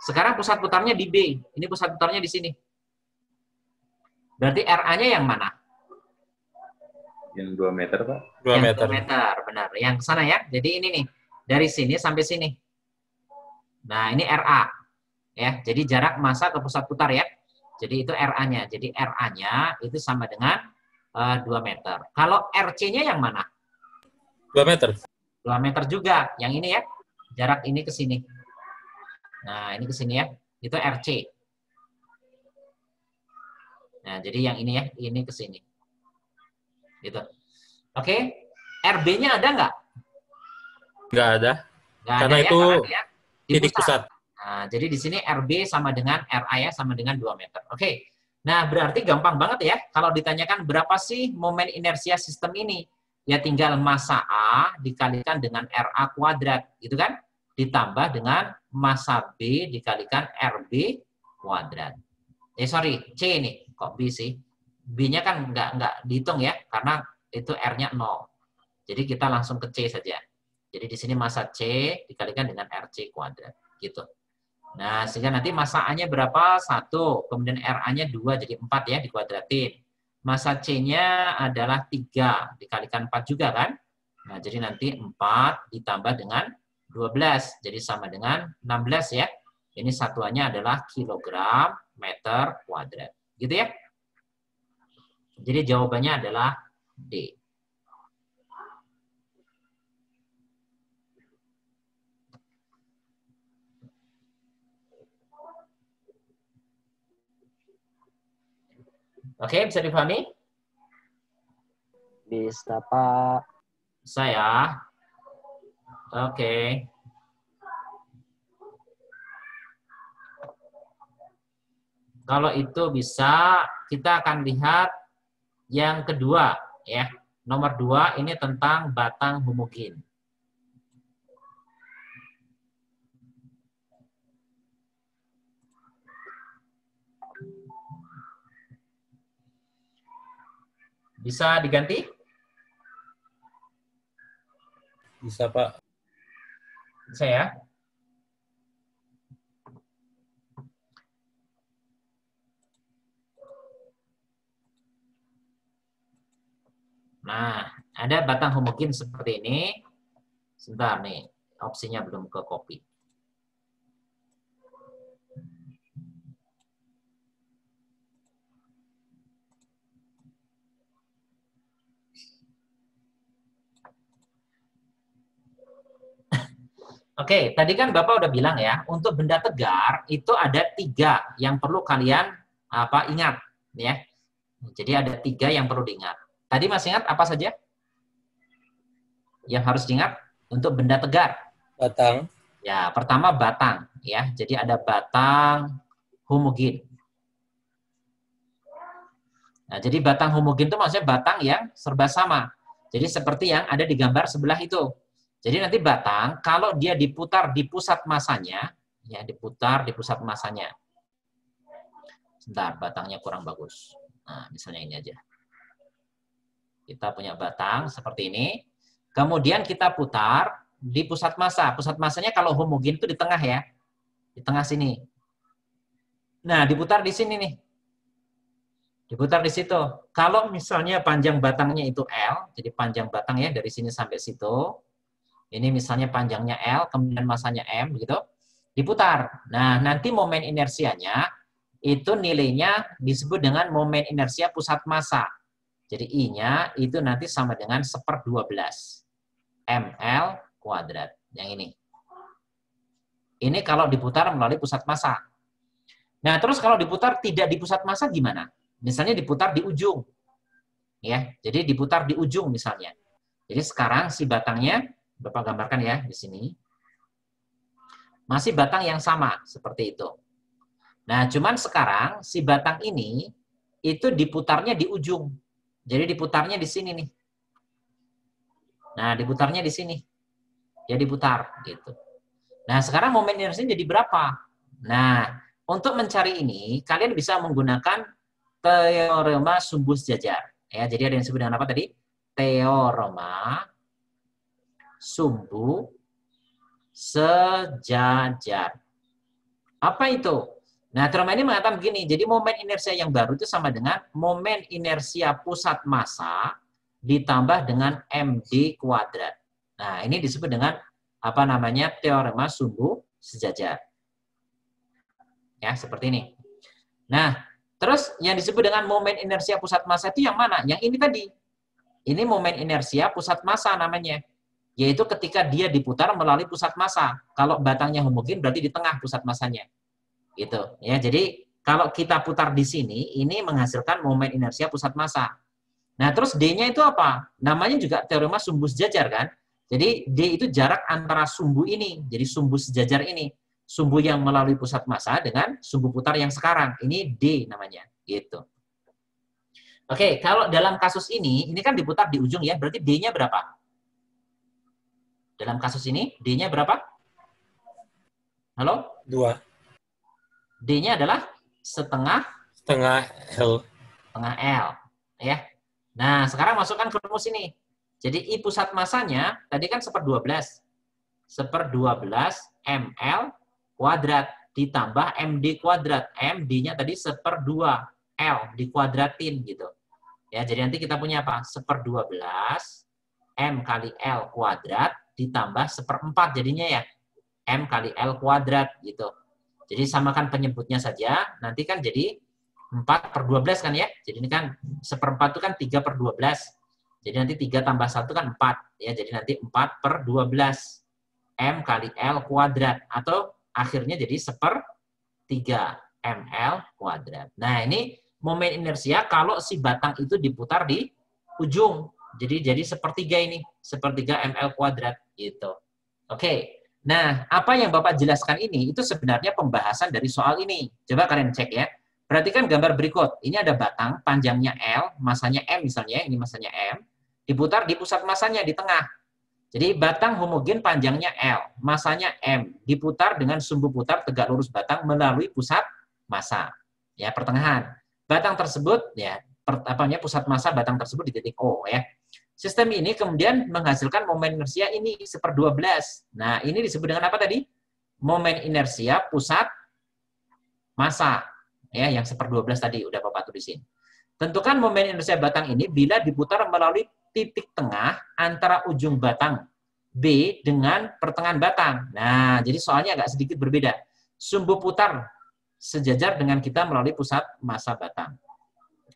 Sekarang pusat putarnya di B. Ini pusat putarnya di sini. Berarti RA-nya yang mana? Yang 2 meter, Pak. 2 meter. 2 meter, benar. Yang sana ya. Jadi ini nih. Dari sini sampai sini. Nah, ini RA. Ya, jadi jarak massa ke pusat putar ya. Jadi itu RA-nya. Jadi RA-nya itu sama dengan 2 meter. Kalau RC-nya yang mana? 2 meter. 2 meter juga. Yang ini ya. Jarak ini ke sini. Nah, ini ke sini ya. Itu RC. Nah, jadi yang ini ya. Ini ke sini. Gitu. Oke. RB-nya ada nggak? Nggak ada. Nggak Karena ada itu ya, di titik pusat. Nah, jadi di sini RB sama dengan RA ya, sama dengan 2 meter. Oke. Nah, berarti gampang banget ya. Kalau ditanyakan berapa sih momen inersia sistem ini? Ya tinggal massa A dikalikan dengan RA kuadrat. Gitu kan? Ditambah dengan massa B dikalikan RB kuadrat. Sorry, C ini. Kok B sih? B-nya kan nggak dihitung ya, karena itu R-nya 0. Jadi kita langsung ke C saja. Jadi di sini massa C dikalikan dengan RC kuadrat. Gitu. Nah, sehingga nanti massa A-nya berapa? 1. Kemudian RA-nya 2, jadi 4 ya, dikuadratin. Massa C-nya adalah 3, dikalikan 4 juga kan? Nah, jadi nanti 4 ditambah dengan 12, jadi sama dengan 16 ya. Ini satuannya adalah kilogram meter kuadrat. Gitu ya? Jadi jawabannya adalah D. Oke, bisa dipahami? Bisa, Pak. Saya. Oke. Kalau itu bisa, kita akan lihat yang kedua ya. Nomor 2 ini tentang batang homogen. Bisa diganti? Bisa, Pak. Bisa ya? Nah, ada batang homogen seperti ini. Sebentar nih, opsinya belum ke copy. Oke, tadi kan Bapak udah bilang ya, untuk benda tegar itu ada 3 yang perlu kalian ingat ya. Jadi ada 3 yang perlu diingat. Tadi masih ingat apa saja? Yang harus diingat untuk benda tegar. Batang. Ya, pertama batang ya. Jadi ada batang homogen. Nah, jadi batang homogen itu maksudnya batang yang serba sama. Jadi seperti yang ada di gambar sebelah itu. Jadi nanti batang, kalau dia diputar di pusat masanya, ya diputar di pusat masanya. Sebentar, batangnya kurang bagus. Nah, misalnya ini aja. Kita punya batang seperti ini. Kemudian kita putar di pusat massa. Pusat massanya kalau homogen itu di tengah ya. Di tengah sini. Nah, diputar di sini nih. Diputar di situ. Kalau misalnya panjang batangnya itu L, jadi panjang batangnya dari sini sampai situ. Ini misalnya panjangnya L, kemudian massanya M, gitu. Diputar. Nah, nanti momen inersianya, itu nilainya disebut dengan momen inersia pusat massa. Jadi I-nya itu nanti sama dengan 1/12. ml kuadrat. Yang ini. Ini kalau diputar melalui pusat massa. Nah, terus kalau diputar tidak di pusat massa gimana? Misalnya diputar di ujung. Ya, jadi diputar di ujung misalnya. Jadi sekarang si batangnya, Bapak gambarkan ya di sini. Masih batang yang sama, seperti itu. Nah, cuman sekarang si batang ini, itu diputarnya di ujung. Jadi diputarnya di sini nih. Nah, diputarnya di sini. Ya diputar, gitu. Nah, sekarang momen inersinya jadi berapa? Nah, untuk mencari ini, kalian bisa menggunakan teorema sumbu sejajar. Ya, jadi ada yang disebut dengan apa tadi? Teorema sumbu sejajar. Apa itu? Nah, teorema ini mengatakan begini, jadi momen inersia yang baru itu sama dengan momen inersia pusat massa ditambah dengan MD kuadrat. Nah, ini disebut dengan apa namanya? Teorema sumbu sejajar. Ya, seperti ini. Nah, terus yang disebut dengan momen inersia pusat massa itu yang mana? Yang ini tadi. Ini momen inersia pusat massa namanya. Yaitu ketika dia diputar melalui pusat massa. Kalau batangnya homogen berarti di tengah pusat massanya. Gitu. Ya, jadi kalau kita putar di sini, ini menghasilkan momen inersia pusat massa. Nah, terus D-nya itu apa? Namanya juga teorema sumbu sejajar kan? Jadi D itu jarak antara sumbu ini. Jadi sumbu sejajar ini. Sumbu yang melalui pusat massa dengan sumbu putar yang sekarang. Ini D namanya. Gitu. Oke, kalau dalam kasus ini kan diputar di ujung ya, berarti D-nya berapa? Dalam kasus ini, D-nya berapa? Halo? 2. D-nya adalah setengah L. setengah L. Ya. Nah, sekarang masukkan ke rumus ini. Jadi I pusat massanya tadi kan 1/12. 1/12 ml kuadrat ditambah MD kuadrat. MD-nya tadi 1/2 L dikuadratin gitu. Ya, jadi nanti kita punya apa? 1/12 M kali L kuadrat ditambah 1/4 jadinya ya. M kali L kuadrat gitu. Jadi samakan penyebutnya saja, nanti kan jadi 4/12 kan ya. Jadi ini kan 1/4 itu kan 3/12. Jadi nanti 3 tambah 1 kan 4. Ya, jadi nanti 4/12 M kali L kuadrat. Atau akhirnya jadi 1/3 ml kuadrat. Nah, ini momen inersia kalau si batang itu diputar di ujung. Jadi 1/3 ini. 1/3 ml kuadrat gitu. Oke. Nah, apa yang Bapak jelaskan ini itu sebenarnya pembahasan dari soal ini. Coba kalian cek ya. Perhatikan gambar berikut. Ini ada batang panjangnya L, masanya M misalnya, ini masanya M, diputar di pusat masanya di tengah. Jadi batang homogen panjangnya L, masanya M, diputar dengan sumbu putar tegak lurus batang melalui pusat massa. Ya, pertengahan. Batang tersebut ya, pusat massa batang tersebut di titik O ya. Sistem ini kemudian menghasilkan momen inersia ini 1/12. Nah, ini disebut dengan apa tadi? Momen inersia pusat massa. Ya, yang 1/12 tadi udah Bapak tulisin. Tentukan momen inersia batang ini bila diputar melalui titik tengah antara ujung batang B dengan pertengahan batang. Nah, jadi soalnya agak sedikit berbeda. Sumbu putar sejajar dengan kita melalui pusat massa batang.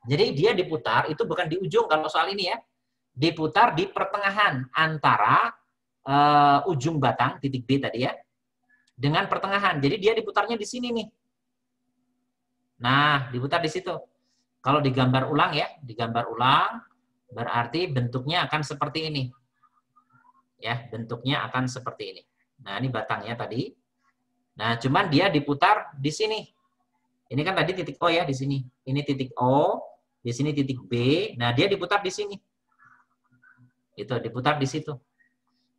Jadi dia diputar itu bukan di ujung kalau soal ini ya. Diputar di pertengahan antara ujung batang, titik B tadi ya, dengan pertengahan. Jadi dia diputarnya di sini nih. Nah, diputar di situ. Kalau digambar ulang ya, digambar ulang, berarti bentuknya akan seperti ini. Ya, bentuknya akan seperti ini. Nah, ini batangnya tadi. Nah, cuman dia diputar di sini. Ini kan tadi titik O ya, di sini. Ini titik O, di sini titik B. Nah, dia diputar di sini. Itu diputar di situ.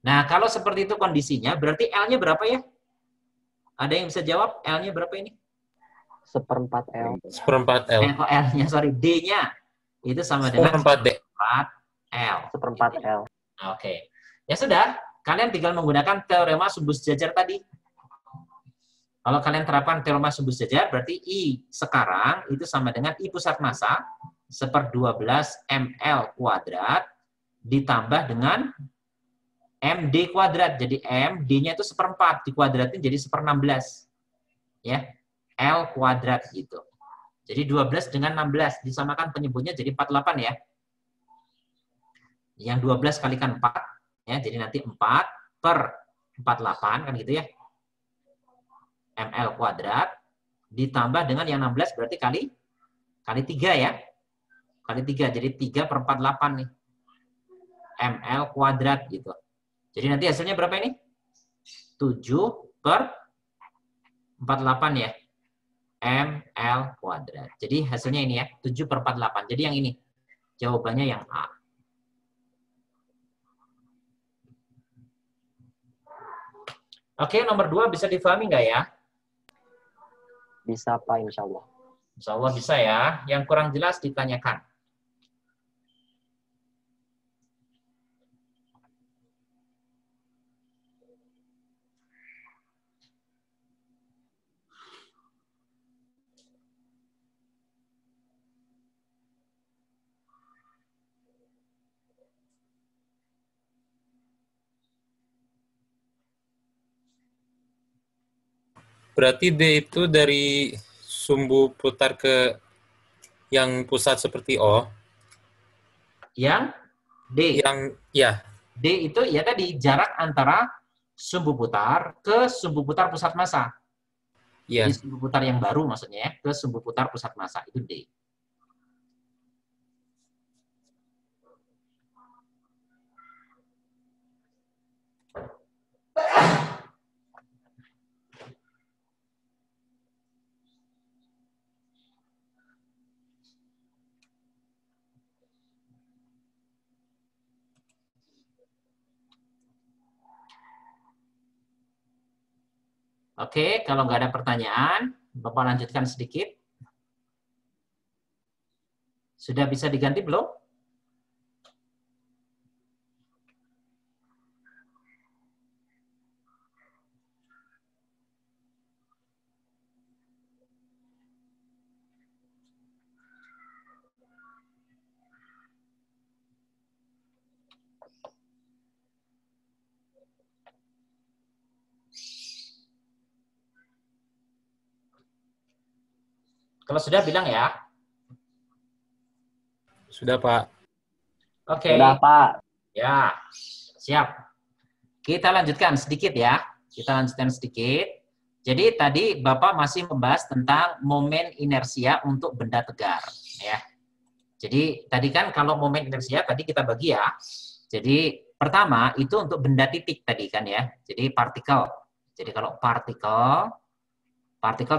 Nah, kalau seperti itu kondisinya, berarti L-nya berapa ya? Ada yang bisa jawab? L-nya berapa ini? 1/4 L. 1/4 L. L-nya, sorry, D-nya. Itu sama dengan 1/4 D. 1/4 L. 1/4 L. Oke. Ya sudah, kalian tinggal menggunakan teorema sumbu sejajar tadi. Kalau kalian terapkan teorema sumbu sejajar, berarti I sekarang itu sama dengan I pusat massa 1/12 ml kuadrat ditambah dengan MD kuadrat. Jadi M, D-nya itu 1/4, dikuadratin jadi 1/16. Ya, L kuadrat gitu. Jadi 12 dengan 16, disamakan penyebutnya jadi 48 ya. Yang 12 kalikan 4, ya, jadi nanti 4/48, kan gitu ya. ML kuadrat, ditambah dengan yang 16, berarti kali 3 ya. kali 3. Jadi 3/48 nih. ml kuadrat gitu. Jadi nanti hasilnya berapa ini? 7/48 ya. ml kuadrat. Jadi hasilnya ini ya, 7/48. Jadi yang ini. Jawabannya yang A. Oke, nomor 2 bisa difahami nggak ya? Bisa Pak, insya Allah. Insya Allah bisa ya. Yang kurang jelas ditanyakan. Berarti D itu dari sumbu putar ke yang pusat seperti O. Yang D. Yang ya, D itu ya tadi jarak antara sumbu putar ke sumbu putar pusat massa. ya. Jadi sumbu putar yang baru maksudnya ya, ke sumbu putar pusat massa itu D. Oke, kalau nggak ada pertanyaan, Bapak lanjutkan sedikit. Sudah bisa diganti belum? Kalau sudah bilang ya. Sudah, Pak. Oke. Sudah Pak. Ya, siap. Kita lanjutkan sedikit ya. Kita lanjutkan sedikit. Jadi tadi Bapak masih membahas tentang momen inersia untuk benda tegar. Ya. Jadi tadi kan kalau momen inersia tadi kita bagi ya. Jadi pertama itu untuk benda titik tadi kan ya. Jadi partikel. Jadi kalau partikel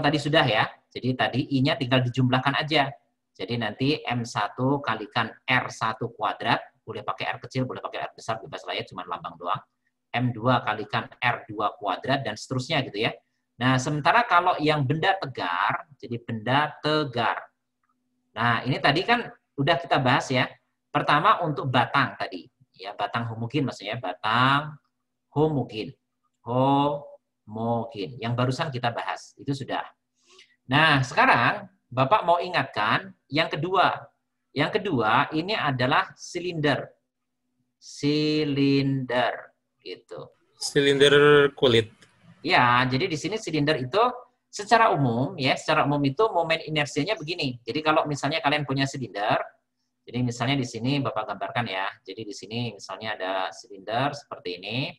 tadi sudah ya. Jadi tadi I-nya tinggal dijumlahkan aja. Jadi nanti M1 kalikan R1 kuadrat, boleh pakai R kecil, boleh pakai R besar, bebas lah ya, cuma lambang doang. M2 kalikan R2 kuadrat, dan seterusnya gitu ya. Nah, sementara kalau yang benda tegar, jadi benda tegar. Nah, ini tadi kan udah kita bahas ya. Pertama untuk batang tadi. Ya, batang homogen maksudnya, batang homogen. Homogen. Yang barusan kita bahas, itu sudah. Nah, sekarang Bapak mau ingatkan yang kedua. Yang kedua ini adalah silinder. Silinder gitu. Silinder kulit. Ya, jadi di sini silinder itu secara umum ya, secara umum itu momen inersianya begini. Jadi kalau misalnya kalian punya silinder, jadi misalnya di sini Bapak gambarkan ya. Jadi di sini misalnya ada silinder seperti ini.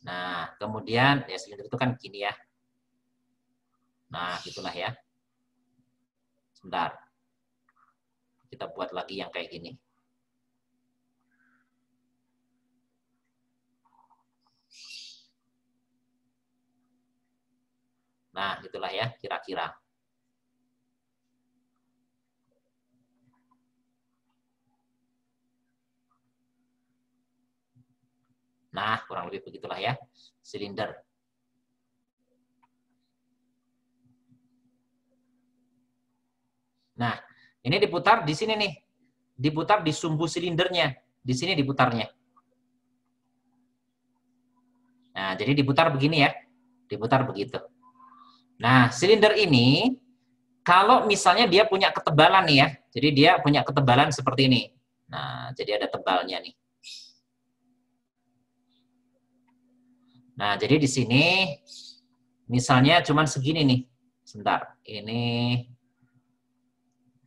Nah, kemudian ya silinder itu kan gini ya. Nah, gitulah ya. Sebentar. Kita buat lagi yang kayak gini. Nah, gitulah ya, kira-kira. Nah, kurang lebih begitulah ya, silinder. Nah, ini diputar di sini nih. Diputar di sumbu silindernya. Di sini diputarnya. Nah, jadi diputar begini ya. Diputar begitu. Nah, silinder ini, kalau misalnya dia punya ketebalan nih ya. Jadi dia punya ketebalan seperti ini. Nah, jadi ada tebalnya nih. Nah, jadi di sini, misalnya cuman segini nih. Sebentar, ini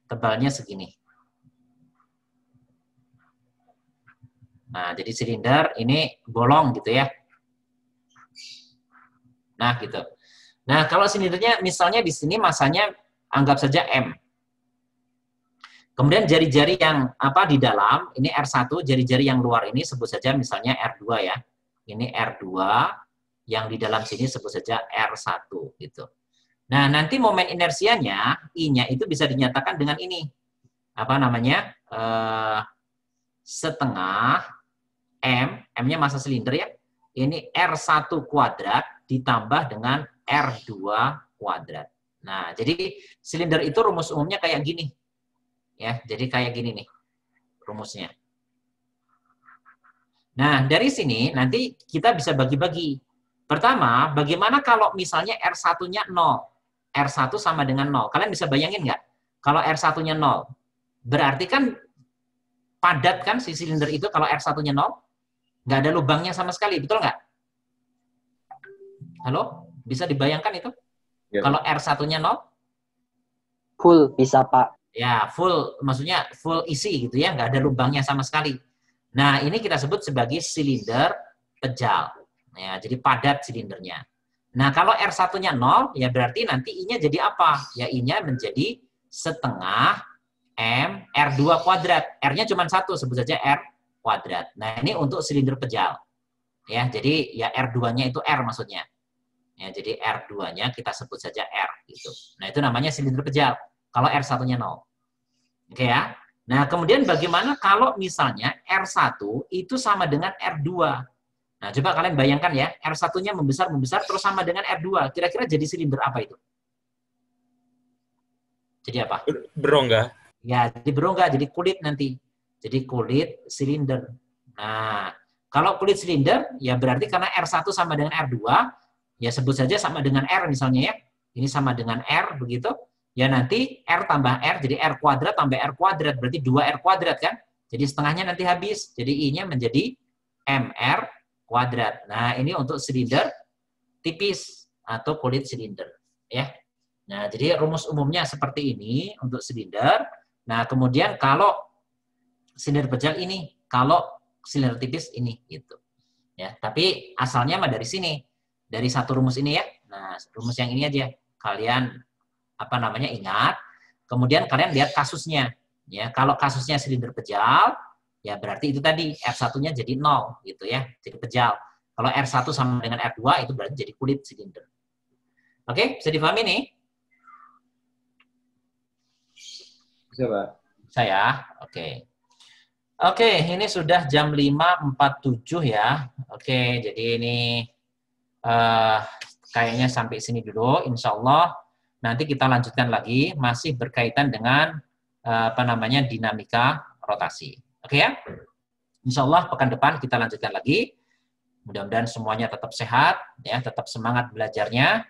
tebalnya segini. Nah, jadi silinder ini bolong gitu ya. Nah, gitu. Nah, kalau silindernya misalnya di sini masanya anggap saja M. Kemudian jari-jari yang di dalam, ini R1, jari-jari yang luar ini sebut saja misalnya R2 ya. Ini R2, yang di dalam sini sebut saja R1 gitu. Nah, nanti momen inersianya, I-nya itu bisa dinyatakan dengan ini. Setengah M, M-nya massa silinder ya. Ini R1 kuadrat ditambah dengan R2 kuadrat. Nah, jadi silinder itu rumus umumnya kayak gini. Ya, jadi kayak gini nih rumusnya. Nah, dari sini nanti kita bisa bagi-bagi. Pertama, bagaimana kalau misalnya R1-nya 0? R1 sama dengan 0. Kalian bisa bayangin nggak? Kalau R1-nya 0, berarti kan padat kan si silinder itu kalau R1-nya 0? Nggak ada lubangnya sama sekali, betul nggak? Halo? Bisa dibayangkan itu? Ya. Kalau R1-nya 0? Full, bisa Pak. Ya, full, maksudnya full isi gitu ya, nggak ada lubangnya sama sekali. Nah, ini kita sebut sebagai silinder pejal. Ya, jadi padat silindernya. Nah, kalau R1-nya 0, ya berarti nanti I-nya jadi apa? Ya, I-nya menjadi setengah M R2 kuadrat. R-nya cuma 1, sebut saja R kuadrat. Nah, ini untuk silinder pejal. Ya, jadi ya R2-nya itu R maksudnya. Ya, jadi R2-nya kita sebut saja R gitu. Nah, itu namanya silinder pejal kalau R1-nya 0. Oke ya. Nah, kemudian bagaimana kalau misalnya R1 itu sama dengan R2? Nah, coba kalian bayangkan ya, R1-nya membesar terus sama dengan R2. Kira-kira jadi silinder apa itu? Jadi apa? Berongga. Ya, jadi berongga, jadi kulit nanti. Jadi kulit silinder. Nah, kalau kulit silinder, ya berarti karena R1 sama dengan R2, ya sebut saja sama dengan R misalnya ya. Ini sama dengan R, begitu. Ya nanti R tambah R, jadi R kuadrat tambah R kuadrat, berarti 2R kuadrat kan. Jadi setengahnya nanti habis. Jadi I-nya menjadi MR kuadrat. Nah, ini untuk silinder tipis atau kulit silinder. Ya. Nah, jadi rumus umumnya seperti ini untuk silinder. Nah, kemudian kalau silinder pejal ini, kalau silinder tipis ini gitu. Ya, tapi asalnya mah dari sini. Dari satu rumus ini ya. Nah, rumus yang ini aja. Kalian ingat. Kemudian kalian lihat kasusnya. Ya, kalau kasusnya silinder pejal, ya berarti itu tadi R1-nya jadi 0 gitu ya. Jadi pejal. Kalau R1 sama dengan R2 itu berarti jadi kulit silinder. Oke, bisa difahami nih? Bisa, Pak. Saya, oke. Oke, ini sudah jam 5.47 ya. Oke, jadi ini kayaknya sampai sini dulu. Insya Allah nanti kita lanjutkan lagi, masih berkaitan dengan dinamika rotasi. Oke ya? Insya Allah pekan depan kita lanjutkan lagi. Mudah-mudahan semuanya tetap sehat, ya, tetap semangat belajarnya.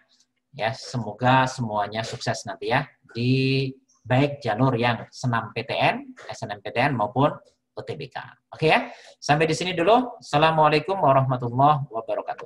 Ya, semoga semuanya sukses nanti ya di baik jalur yang senam PTN, SNMPTN maupun UTBK. Oke ya? Sampai di sini dulu. Assalamualaikum warahmatullahi wabarakatuh.